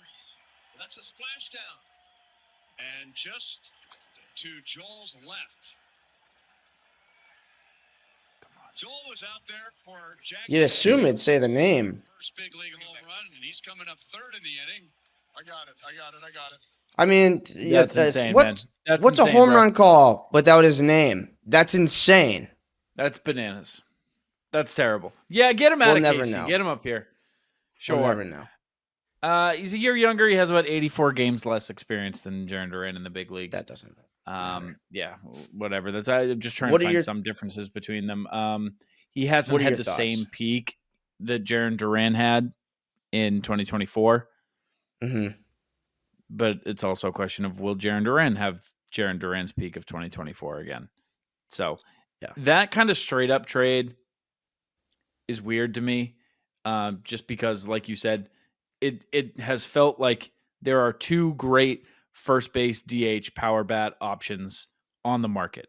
That's a splashdown. And just to Joel's left. Come on. Joel was out there for Jack. You'd assume it'd say the name. First big league home run, and he's coming up 3rd in the inning. I got it. I mean, that's insane, man. What's insane, a home run call without his name? That's insane. That's bananas. That's terrible. Yeah, get him out of never Casey. know. Get him up here. Sure. We'll never know. He's a year younger. He has about 84 games less experience than Jaron Duran in the big leagues. That doesn't matter. Yeah, whatever. I'm just trying to find some differences between them. He hasn't had the same peak that Jaron Duran had in 2024. Mm-hmm. But it's also a question of, will Jaron Duran have Jaron Duran's peak of 2024 again? So that kind of straight up trade is weird to me, just because, like you said, it has felt like there are 2 great first base, DH, power bat options on the market.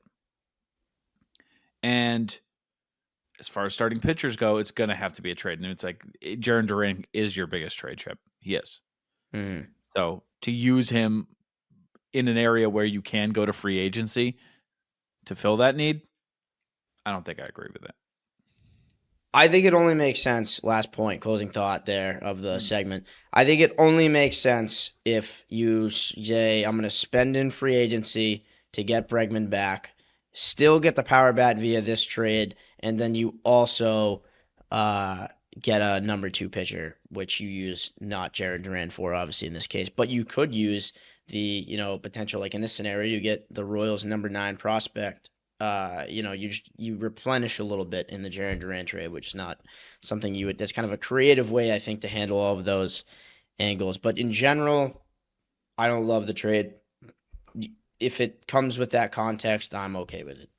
And as far as starting pitchers go, it's going to have to be a trade. And it's like Jarren Duran is your biggest trade chip. He is. Mm-hmm. So to use him in an area where you can go to free agency to fill that need, I don't think I agree with it. I think it only makes sense, last point, closing thought there of the segment. I think it only makes sense if you say, I'm going to spend in free agency to get Bregman back, still get the power bat via this trade, and then you also get a number 2 pitcher, which you use not Jarren Duran for, obviously, in this case. But you could use the, potential, like in this scenario, you get the Royals' number 9 prospect. You replenish a little bit in the Jarren Duran trade, which is not something that's kind of a creative way, I think, to handle all of those angles. But in general, I don't love the trade. If it comes with that context, I'm okay with it.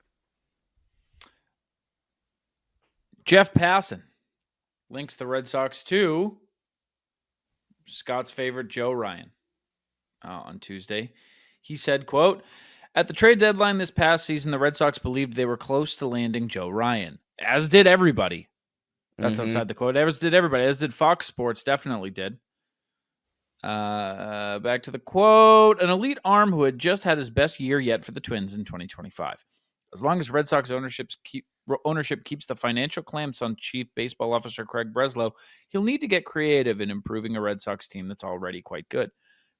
Jeff Passan links the Red Sox to Scott's favorite Joe Ryan on Tuesday. He said, quote, "At the trade deadline this past season, the Red Sox believed they were close to landing Joe Ryan, as did everybody." That's outside the quote. As did everybody. As did Fox Sports, definitely did. Back to the quote. "An elite arm who had just had his best year yet for the Twins in 2025. As long as Red Sox ownership keeps the financial clamps on Chief Baseball Officer Craig Breslow, he'll need to get creative in improving a Red Sox team that's already quite good.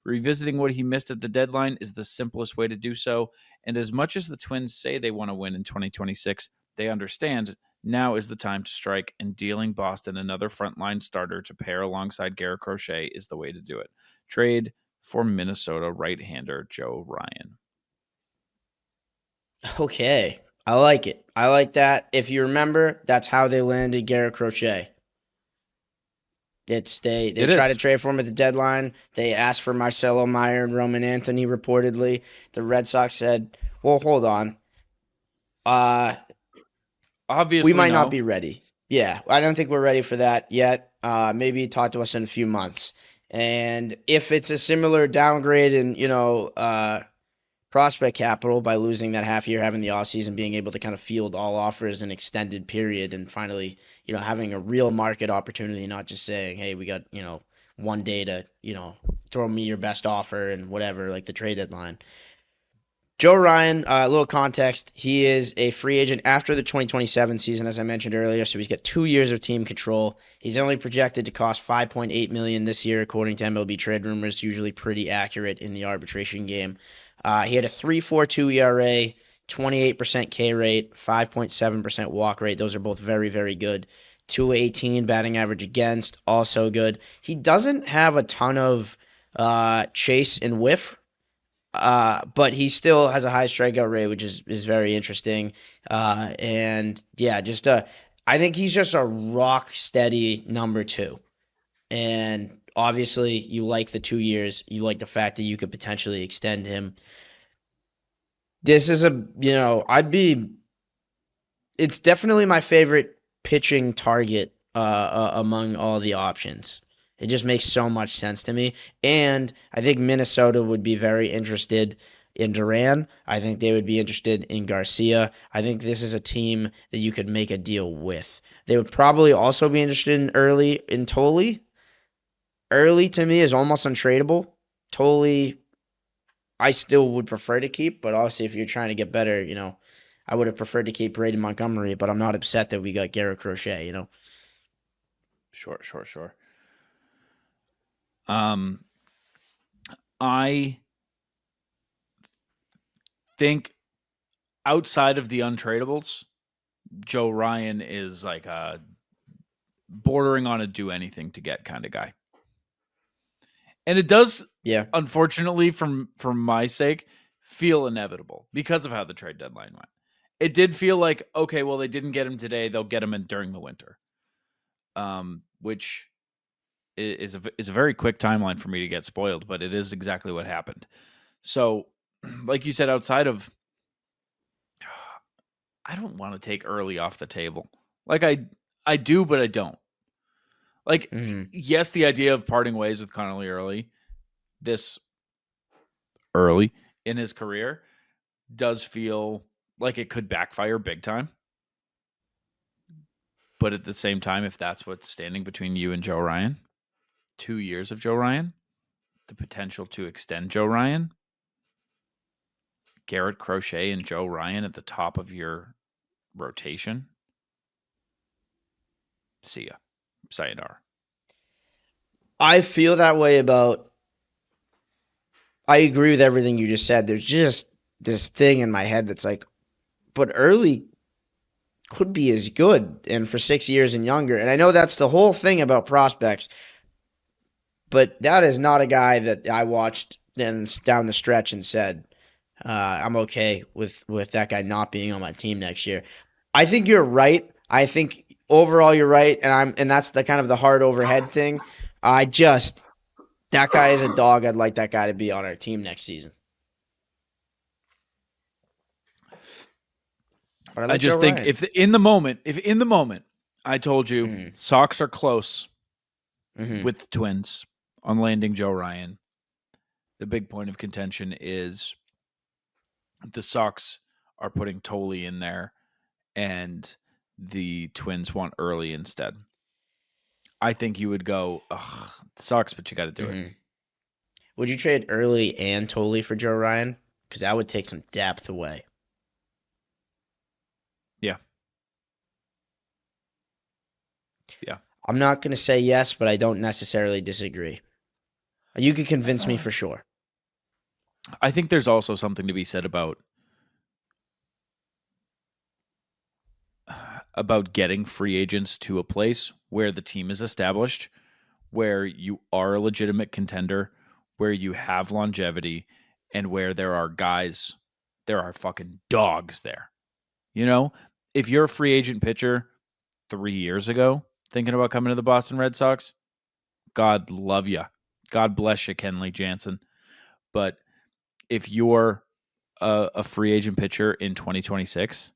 Revisiting what he missed at the deadline is the simplest way to do so, and as much as the Twins say they want to win in 2026, they understand now is the time to strike, and dealing Boston another frontline starter to pair alongside Garrett Crochet is the way to do it. Trade for Minnesota right-hander Joe Ryan." Okay. I like it. I like that. If you remember, that's how they landed Garrett Crochet. They try to trade for him at the deadline. They asked for Marcelo Meyer and Roman Anthony, reportedly. The Red Sox said, well, hold on. Obviously, we might not be ready. Yeah, I don't think we're ready for that yet. Maybe talk to us in a few months. And if it's a similar downgrade in, prospect capital by losing that half year, having the offseason, being able to kind of field all offers in an extended period, and finally, having a real market opportunity, not just saying, hey, we got, 1 day to, throw me your best offer and whatever, like the trade deadline. Joe Ryan, a little context, he is a free agent after the 2027 season, as I mentioned earlier, so he's got 2 years of team control. He's only projected to cost $5.8 million this year, according to MLB Trade Rumors, usually pretty accurate in the arbitration game. He had a 3.42 ERA, 28% K rate, 5.7% walk rate. Those are both very, very good. 218 batting average against, also good. He doesn't have a ton of chase and whiff, but he still has a high strikeout rate, which is very interesting. And yeah, I think he's just a rock steady number 2. And obviously, you like the 2 years. You like the fact that you could potentially extend him. This is it's definitely my favorite pitching target among all the options. It just makes so much sense to me. And I think Minnesota would be very interested in Duran. I think they would be interested in Garcia. I think this is a team that you could make a deal with. They would probably also be interested in Tolle. Early to me is almost untradeable. Tolle, I still would prefer to keep, but obviously if you're trying to get better, I would have preferred to keep Braden Montgomery, but I'm not upset that we got Garrett Crochet, Sure. I think outside of the untradables, Joe Ryan is like a bordering on a do anything to get kind of guy. And it does, unfortunately, from my sake, feel inevitable because of how the trade deadline went. It did feel like, okay, well, they didn't get him today. They'll get him during the winter, which is a very quick timeline for me to get spoiled, but it is exactly what happened. So, like you said, outside of, I don't want to take early off the table. Like I do, but I don't. Like, yes, the idea of parting ways with Connolly early, this early in his career does feel like it could backfire big time. But at the same time, if that's what's standing between you and Joe Ryan, 2 years of Joe Ryan, the potential to extend Joe Ryan, Garrett Crochet and Joe Ryan at the top of your rotation, see ya. Sayonara. I feel that way about. I agree with everything you just said. There's just this thing in my head that's like, but early could be as good, and for 6 years and younger. And I know that's the whole thing about prospects, but that is not a guy that I watched down the stretch and said, I'm okay with that guy not being on my team next year. I think you're right. I think overall you're right, and that's the kind of the hard overhead thing. That guy is a dog. I'd like that guy to be on our team next season. But I just think if in the moment I told you Sox are close with the Twins on landing Joe Ryan, the big point of contention is the Sox are putting Tolle in there and the Twins want early instead. I think you would go, ugh, it sucks, but you got to do it. Would you trade early and Tolle for Joe Ryan? Because that would take some depth away. Yeah. Yeah. I'm not going to say yes, but I don't necessarily disagree. You could convince me for sure. I think there's also something to be said about getting free agents to a place where the team is established, where you are a legitimate contender, where you have longevity, and where there are fucking dogs there. You know, if you're a free agent pitcher 3 years ago thinking about coming to the Boston Red Sox, God love you. God bless you, Kenley Jansen. But if you're a free agent pitcher in 2026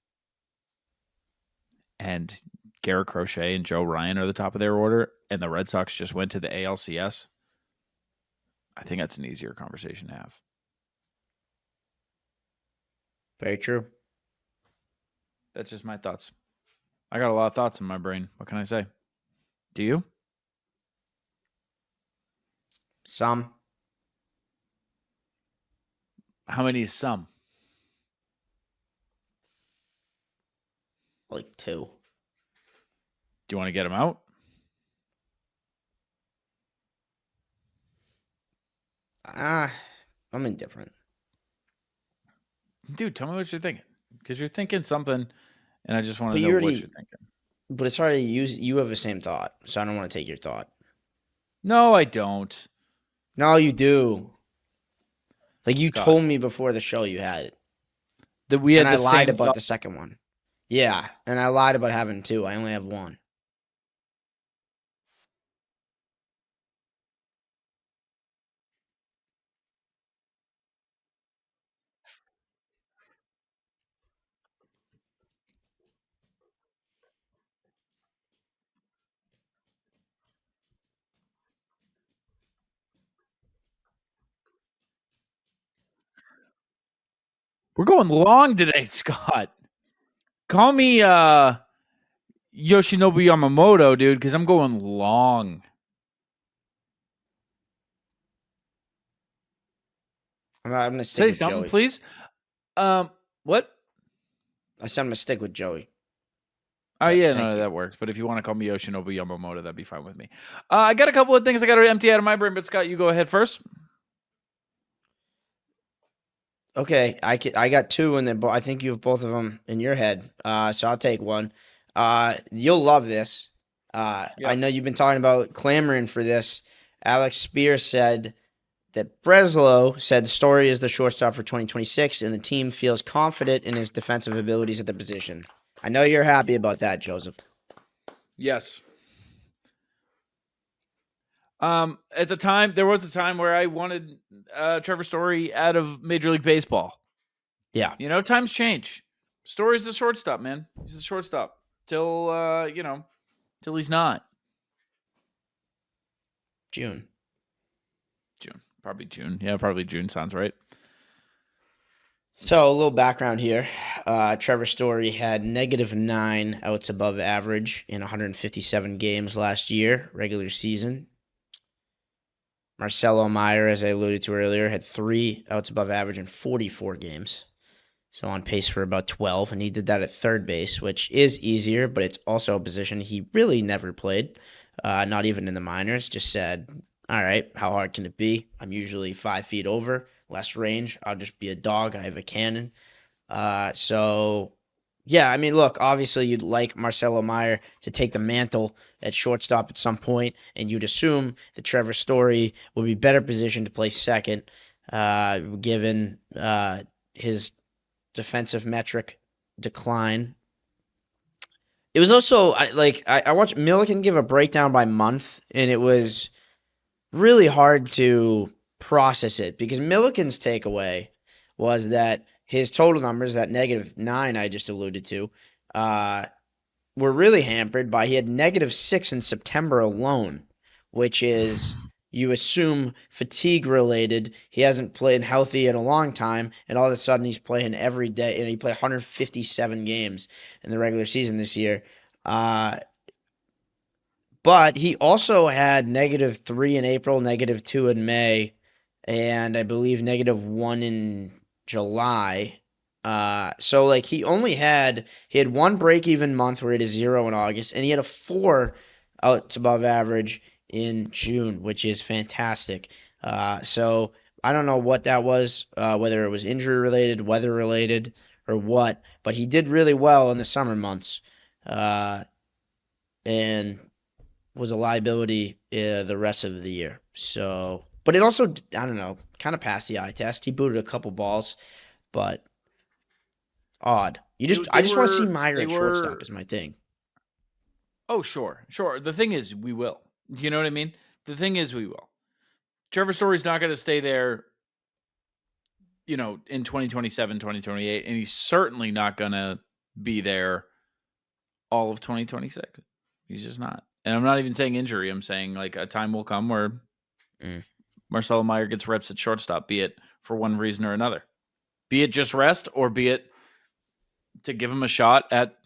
and Garrett Crochet and Joe Ryan are the top of their order and the Red Sox just went to the ALCS, I think that's an easier conversation to have. Very true. That's just my thoughts. I got a lot of thoughts in my brain. What can I say? Do you? Some. How many is some? Like 2. Do you want to get them out? I'm indifferent. Dude, tell me what you're thinking. Because you're thinking something, and I just want to know what you're thinking. But it's hard to use. You have the same thought, so I don't want to take your thought. No, I don't. No, you do. Like you Scott. told me before the show you had it. That we had and the I lied same about thought. the second one. Yeah, and I lied about having 2. I only have 1. We're going long today, Scott. Call me Yoshinobu Yamamoto, dude, because I'm going long. I'm going to stick Say with something, Joey. please. What? I said I'm going to stick with Joey. Oh, yeah, thank no, you. that works. But if you want to call me Yoshinobu Yamamoto, that'd be fine with me. I got a couple of things I got to empty out of my brain, but Scott, you go ahead first. Okay, I got 2, and I think you have both of them in your head. So I'll take one. You'll love this. I know you've been talking about clamoring for this. Alex Spear said that Breslow said Story is the shortstop for 2026, and the team feels confident in his defensive abilities at the position. I know you're happy about that, Joseph. Yes. At the time, there was a time where I wanted Trevor Story out of Major League Baseball. Yeah. You know, times change. Story's the shortstop, man. He's the shortstop till till he's not. June. Probably June. Yeah, probably June sounds right. So a little background here. Trevor Story had -9 outs above average in 157 games last year, regular season. Marcelo Meyer, as I alluded to earlier, had 3 outs above average in 44 games. So on pace for about 12, and he did that at third base, which is easier, but it's also a position he really never played, not even in the minors. Just said, all right, how hard can it be? I'm usually 5 feet over, less range. I'll just be a dog. I have a cannon. Yeah, I mean, look, obviously you'd like Marcelo Meyer to take the mantle at shortstop at some point, and you'd assume that Trevor Story would be better positioned to play second, given his defensive metric decline. It was also I watched Milliken give a breakdown by month, and it was really hard to process it because Milliken's takeaway was that his total numbers, that -9 I just alluded to, were really hampered by he had -6 in September alone, which is you assume fatigue related. He hasn't played healthy in a long time, and all of a sudden he's playing every day, and he played 157 games in the regular season this year. But he also had -3 in April, -2 in May, and I believe -1 in July. So like he had one break-even month where he had a 0 in August, and he had a 4 outs above average in June, which is fantastic. So I don't know what that was, whether it was injury related, weather related, or what, but he did really well in the summer months, and was a liability the rest of the year. So, but it also, I don't know, kind of passed the eye test. He booted a couple balls, but odd. I just want to see Meyer at shortstop is my thing. Oh, sure. The thing is, we will. You know what I mean? The thing is, we will. Trevor Story's not going to stay there, in 2027, 2028, and he's certainly not going to be there all of 2026. He's just not. And I'm not even saying injury. I'm saying like a time will come where Marcelo Meyer gets reps at shortstop, be it for one reason or another. Be it just rest, or be it to give him a shot at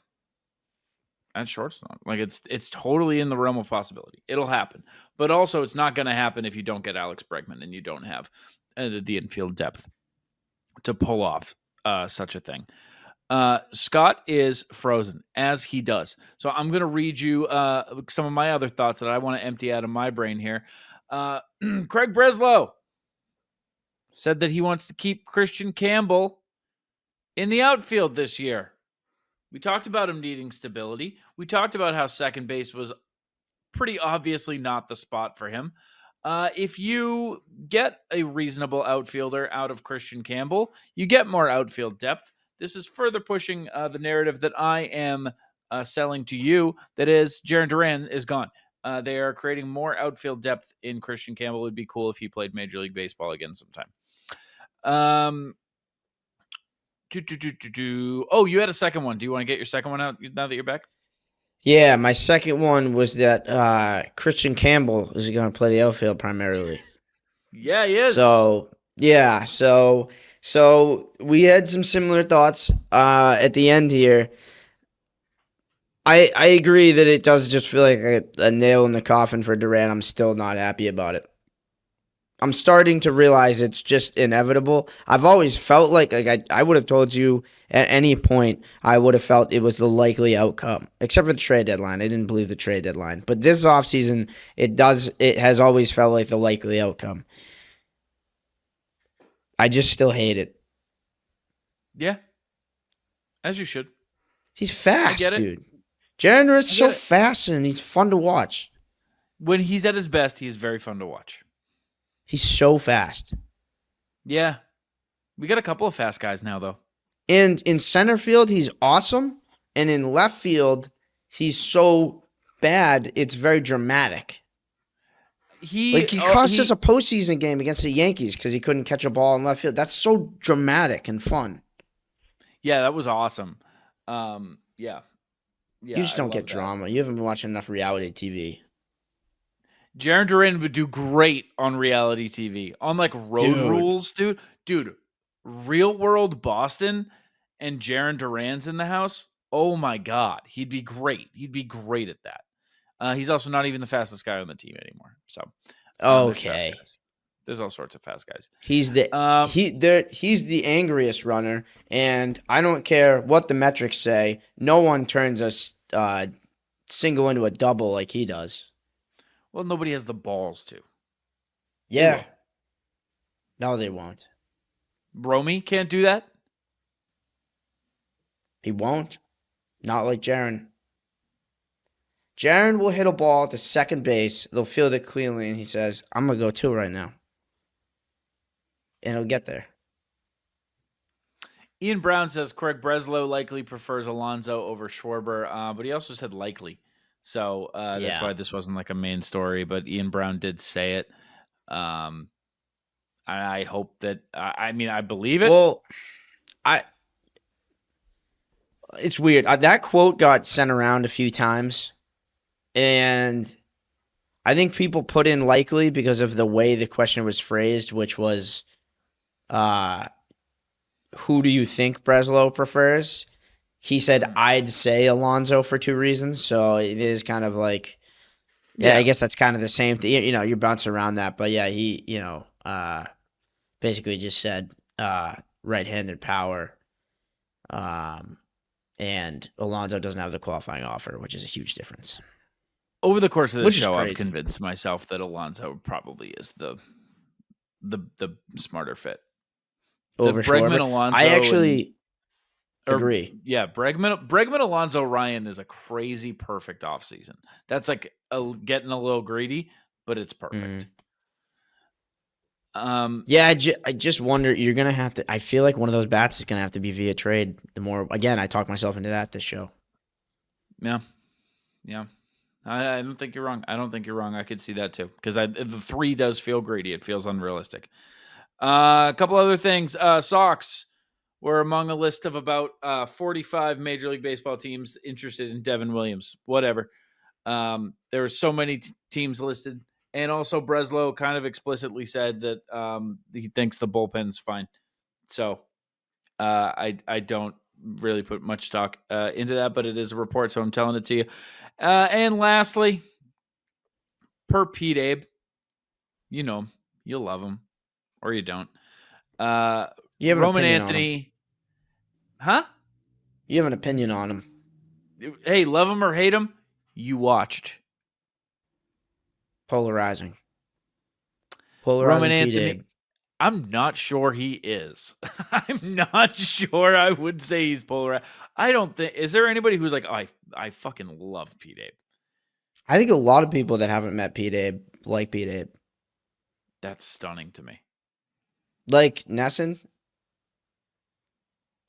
shortstop. Like it's totally in the realm of possibility. It'll happen. But also it's not going to happen if you don't get Alex Bregman and you don't have the infield depth to pull off such a thing. Scott is frozen, as he does. So I'm going to read you some of my other thoughts that I want to empty out of my brain here. Craig Breslow said that he wants to keep Christian Campbell in the outfield this year. We talked about him needing stability. We talked about how second base was pretty obviously not the spot for him. If you get a reasonable outfielder out of Christian Campbell, you get more outfield depth. This is further pushing the narrative that I am selling to you, that is, Jarren Duran is gone. They are creating more outfield depth in Christian Campbell. It would be cool if he played Major League Baseball again sometime. Oh, you had a second one. Do you want to get your second one out now that you're back? Yeah, my second one was that Christian Campbell is going to play the outfield primarily. Yeah, he is. So, yeah, so we had some similar thoughts at the end here. I agree that it does just feel like a nail in the coffin for Durant. I'm still not happy about it. I'm starting to realize it's just inevitable. I've always felt like I would have told you at any point, I would have felt it was the likely outcome, except for the trade deadline. I didn't believe the trade deadline. But this offseason, it has always felt like the likely outcome. I just still hate it. Yeah. As you should. He's fast, dude. Jarren Duran's so fast, and he's fun to watch. When he's at his best, he is very fun to watch. He's so fast. Yeah. We got a couple of fast guys now, though. And in center field, he's awesome. And in left field, he's so bad, it's very dramatic. He cost us a postseason game against the Yankees because he couldn't catch a ball in left field. That's so dramatic and fun. Yeah, that was awesome. Yeah. You just don't get drama. You haven't been watching enough reality TV. Jarren Duran would do great on reality TV. On like Road Rules, dude. Dude, real world Boston and Jarren Duran's in the house, oh my God, he'd be great. He'd be great at that. He's also not even the fastest guy on the team anymore. So there's fast Okay. guys. There's all sorts of fast guys. He's the angriest runner, and I don't care what the metrics say. No one turns a single into a double like he does. Well, nobody has the balls to. Yeah. No, they won't. Romy can't do that. He won't. Not like Jarren. Jarren will hit a ball to second base. They'll field it cleanly, and he says, I'm going to go 2 right now. And he'll get there. Ian Brown says Craig Breslow likely prefers Alonso over Schwarber, but he also said likely. So that's why this wasn't like a main story, but Ian Brown did say it. I hope that, I believe it. Well, it's weird. That quote got sent around a few times, and I think people put in likely because of the way the question was phrased, which was, who do you think Breslow prefers? He said, I'd say Alonso for 2 reasons. So it is kind of like, I guess that's kind of the same thing. You know, you're bouncing around that. But yeah, he, basically just said right-handed power. And Alonso doesn't have the qualifying offer, which is a huge difference. Over the course of the show, I've convinced myself that Alonso probably is the smarter fit. Over Bregman, Alonso. I actually agree. Bregman, Alonso, Ryan is a crazy perfect offseason. That's like getting a little greedy, but it's perfect. I just wonder, you're going to have to, I feel like one of those bats is going to have to be via trade. The more, again, I talk myself into that this show. Yeah. I don't think you're wrong. I could see that too. Because the 3 does feel greedy. It feels unrealistic. A couple other things. Sox were among a list of about 45 Major League Baseball teams interested in Devin Williams. Whatever. There were so many teams listed. And also Breslow kind of explicitly said that he thinks the bullpen's fine. So I don't really put much stock into that, but it is a report, so I'm telling it to you. And lastly, per Pete Abe, you know him. You'll love him. Or you don't. You have Roman Anthony. Huh? You have an opinion on him. Hey, love him or hate him, you watched. Polarizing Roman Anthony. Abe. I'm not sure he is. I'm not sure I would say he's polarized. I don't think. Is there anybody who's like, oh, I fucking love Pete Abe? I think a lot of people that haven't met Pete Abe like Pete Abe. That's stunning to me. Like Nesson.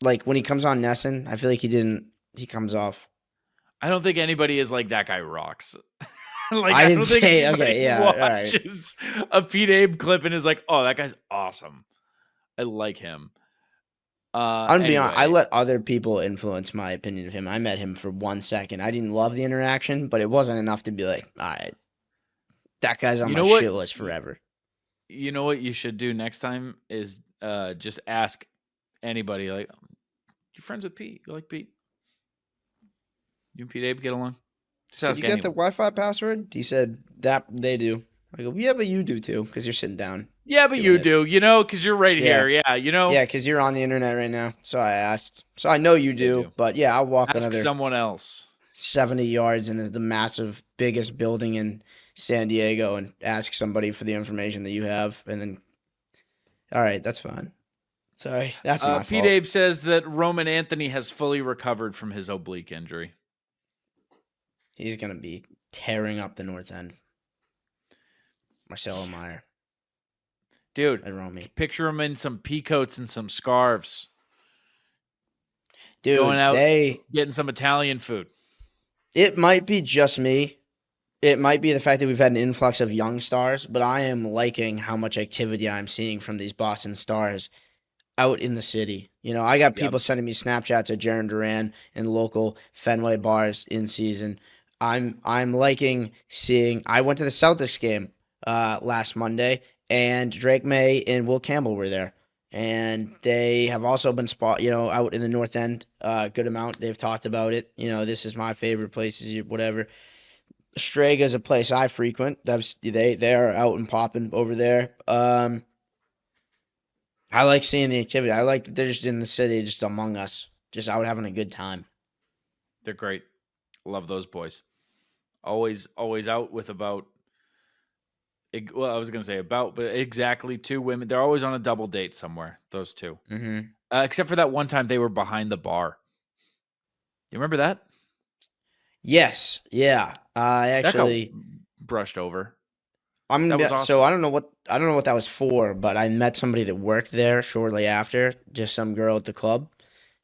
Like when he comes on Nesson, I feel like he comes off. I don't think anybody is like, that guy rocks. Like, I didn't say, okay, yeah. Watches a Pete Abe clip and is like, oh, that guy's awesome. I like him. I'm gonna be honest, I let other people influence my opinion of him. I met him for 1 second. I didn't love the interaction, but it wasn't enough to be like, all right, that guy's on my shit list forever. You know what you should do next time is just ask anybody, like, you friends with Pete? You like Pete? You and Pete Abe get along? So you get the Wi-Fi password? He said that they do. I go, yeah, but you do too, because you're sitting down. Yeah, but you do, because you're right here. Yeah, Yeah, because you're on the internet right now. So I asked. So I know you do, but yeah, I'll walk Ask another someone else 70 yards into the massive, biggest building in San Diego and ask somebody for the information that you have, and then, all right, that's fine. Sorry, that's my fault. Pete Abe says that Roman Anthony has fully recovered from his oblique injury. He's going to be tearing up the north end. Marcelo Meyer. Dude, and Romy. Picture him in some peacoats and some scarves. Dude, going out, getting some Italian food. It might be just me. It might be the fact that we've had an influx of young stars, but I am liking how much activity I'm seeing from these Boston Stars out in the city. I got people sending me Snapchats of Jarren Duran in local Fenway bars in season. I'm liking seeing. I went to the Celtics game last Monday, and Drake May and Will Campbell were there. And they have also been out in the North End a good amount. They've talked about it. This is my favorite places, whatever. Strega is a place I frequent. They are out and popping over there. I like seeing the activity. I like that they're just in the city, just among us, just out having a good time. They're great. Love those boys. Always out with about. Well, I was going to say about, but exactly 2 women. They're always on a double date somewhere. Those 2, except for that one time they were behind the bar. You remember that? Yes, yeah. I That got actually brushed over. That was awesome. So I don't know what that was for, but I met somebody that worked there shortly after, just some girl at the club,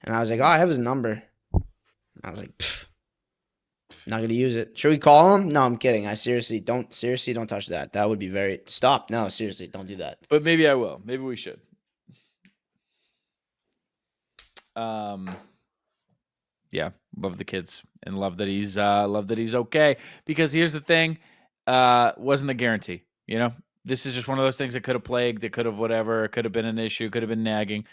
and I was like, "Oh, I have his number." I was like, Pfft, "Not gonna use it. Should we call him?" No, I'm kidding. Seriously don't touch that. That would be very stop. No, seriously, don't do that. But maybe I will. Maybe we should. Yeah, love the kids and love that he's okay. Because here's the thing, wasn't a guarantee. This is just one of those things that could have plagued, that could have whatever, it could have been an issue, could have been nagging.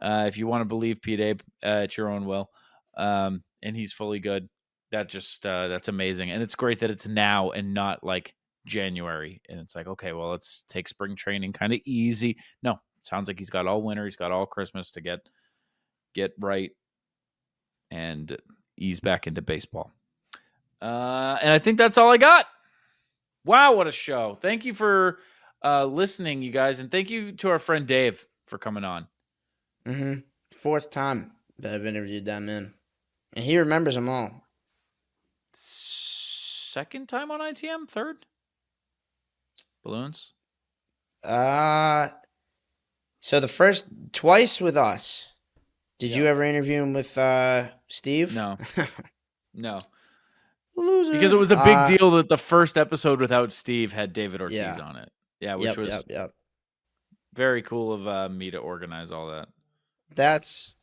If you want to believe Pete Abe, it's your own will. And he's fully good. That's amazing, and it's great that it's now and not like January. And it's like, okay, well, let's take spring training kind of easy. No, sounds like he's got all winter, he's got all Christmas to get right and ease back into baseball. And I think that's all I got. Wow, what a show. Thank you for listening, you guys. And thank you to our friend Dave for coming on. 4th time that I've interviewed that man. And he remembers them all. 2nd time on ITM? 3rd? Balloons? So the first twice with us. Did you ever interview him with Steve? No. No. Loser. Because it was a big deal that the first episode without Steve had David Ortiz on it. Yeah, which was very cool of me to organize all that. That's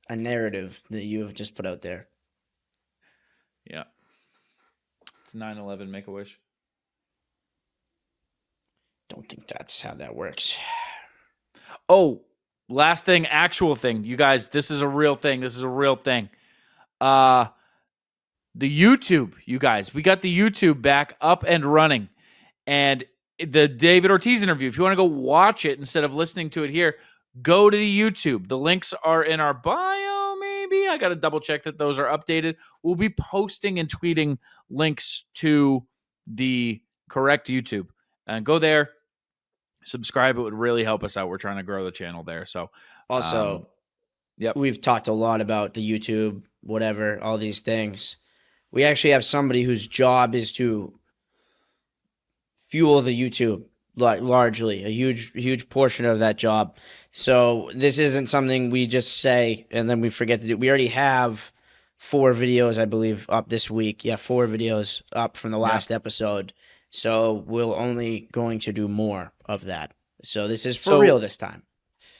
a narrative that you have just put out there. Yeah. It's 9/11 Make-A-Wish. Don't think that's how that works. Oh, last thing, actual thing. You guys, this is a real thing. The YouTube, you guys. We got the YouTube back up and running. And the David Ortiz interview, if you want to go watch it instead of listening to it here, go to the YouTube. The links are in our bio, maybe. I got to double check that those are updated. We'll be posting and tweeting links to the correct YouTube. And go there. Subscribe. It would really help us out. We're trying to grow the channel there. So also, we've talked a lot about the YouTube, whatever, all these things. We actually have somebody whose job is to fuel the YouTube largely, a huge portion of that job. So this isn't something we just say and then we forget to do. We already have 4 videos, I believe, up this week. Yeah, 4 videos up from the last episode. So we're only going to do more of that. So this is for real this time.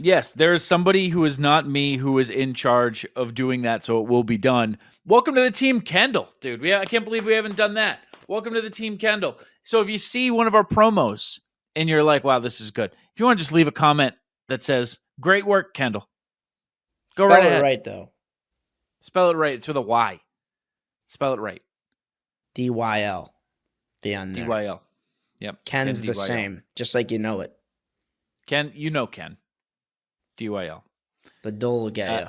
Yes, there is somebody who is not me who is in charge of doing that, so it will be done. Welcome to the Team Kendall, dude. I can't believe we haven't done that. Welcome to the Team Kendall. So if you see one of our promos and you're like, wow, this is good. If you want to just leave a comment that says, great work, Kendall. Go right ahead. Spell it right, though. Spell it right. It's with a Y. Spell it right. DYL. The end there. DYL. Yep. Ken's the same, just like you know it. Ken, Ken. DYL. The dull will get you.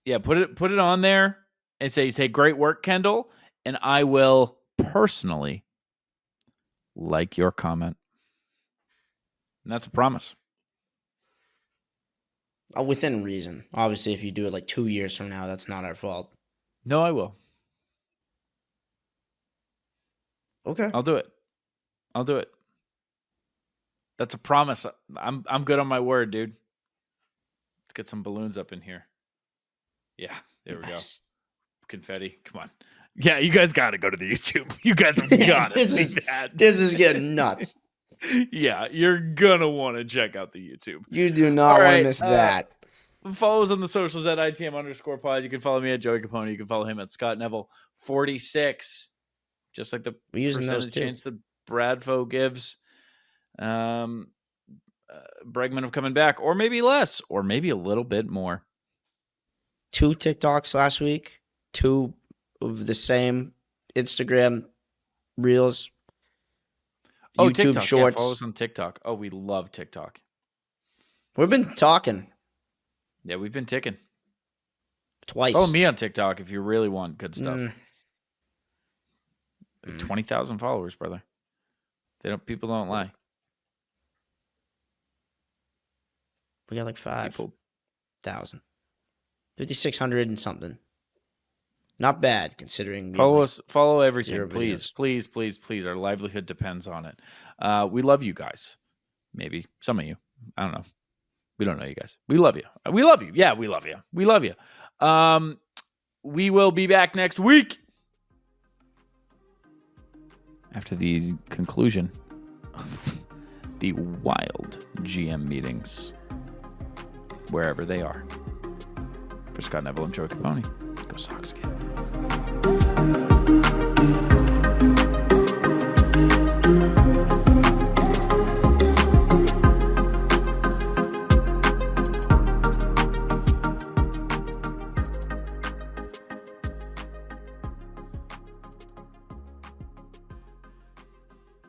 Yeah, put it on there and say great work, Kendall, and I will personally like your comment. And that's a promise. Within reason. Obviously, if you do it like 2 years from now, that's not our fault. No, I will. Okay. I'll do it. That's a promise. I'm good on my word, dude. Let's get some balloons up in here. Yeah, there we go. Confetti. Come on. Yeah, you guys got to go to the YouTube. You guys have got to see that. This is getting nuts. Yeah, you're going to want to check out the YouTube. You do not want to miss that. Follow us on the socials at ITM_pod. You can follow me at Joey Copponi. You can follow him at Scott Neville 46. Just like the percentage chance that Bradfo gives. Bregman of coming back, or maybe less, or maybe a little bit more. 2 TikToks last week, 2 of the same Instagram reels, Oh, YouTube TikTok. shorts. Yeah, follow us on TikTok. Oh, we love TikTok. We've been talking Yeah, we've been ticking. twice. Follow me on TikTok if you really want good stuff. 20,000 followers, brother. People don't lie. We got like People 5,000. 5,600 and something. Not bad considering. Follow us. Follow everything, 0 please, videos. please, please, please. Our livelihood depends on it. We love you guys. Maybe some of you. I don't know. We don't know you guys. We love you. We love you. Yeah, we love you. We love you. We will be back next week after the conclusion of the wild GM meetings, wherever they are. For Scott Neville, I'm Joey Copponi. Go Sox again.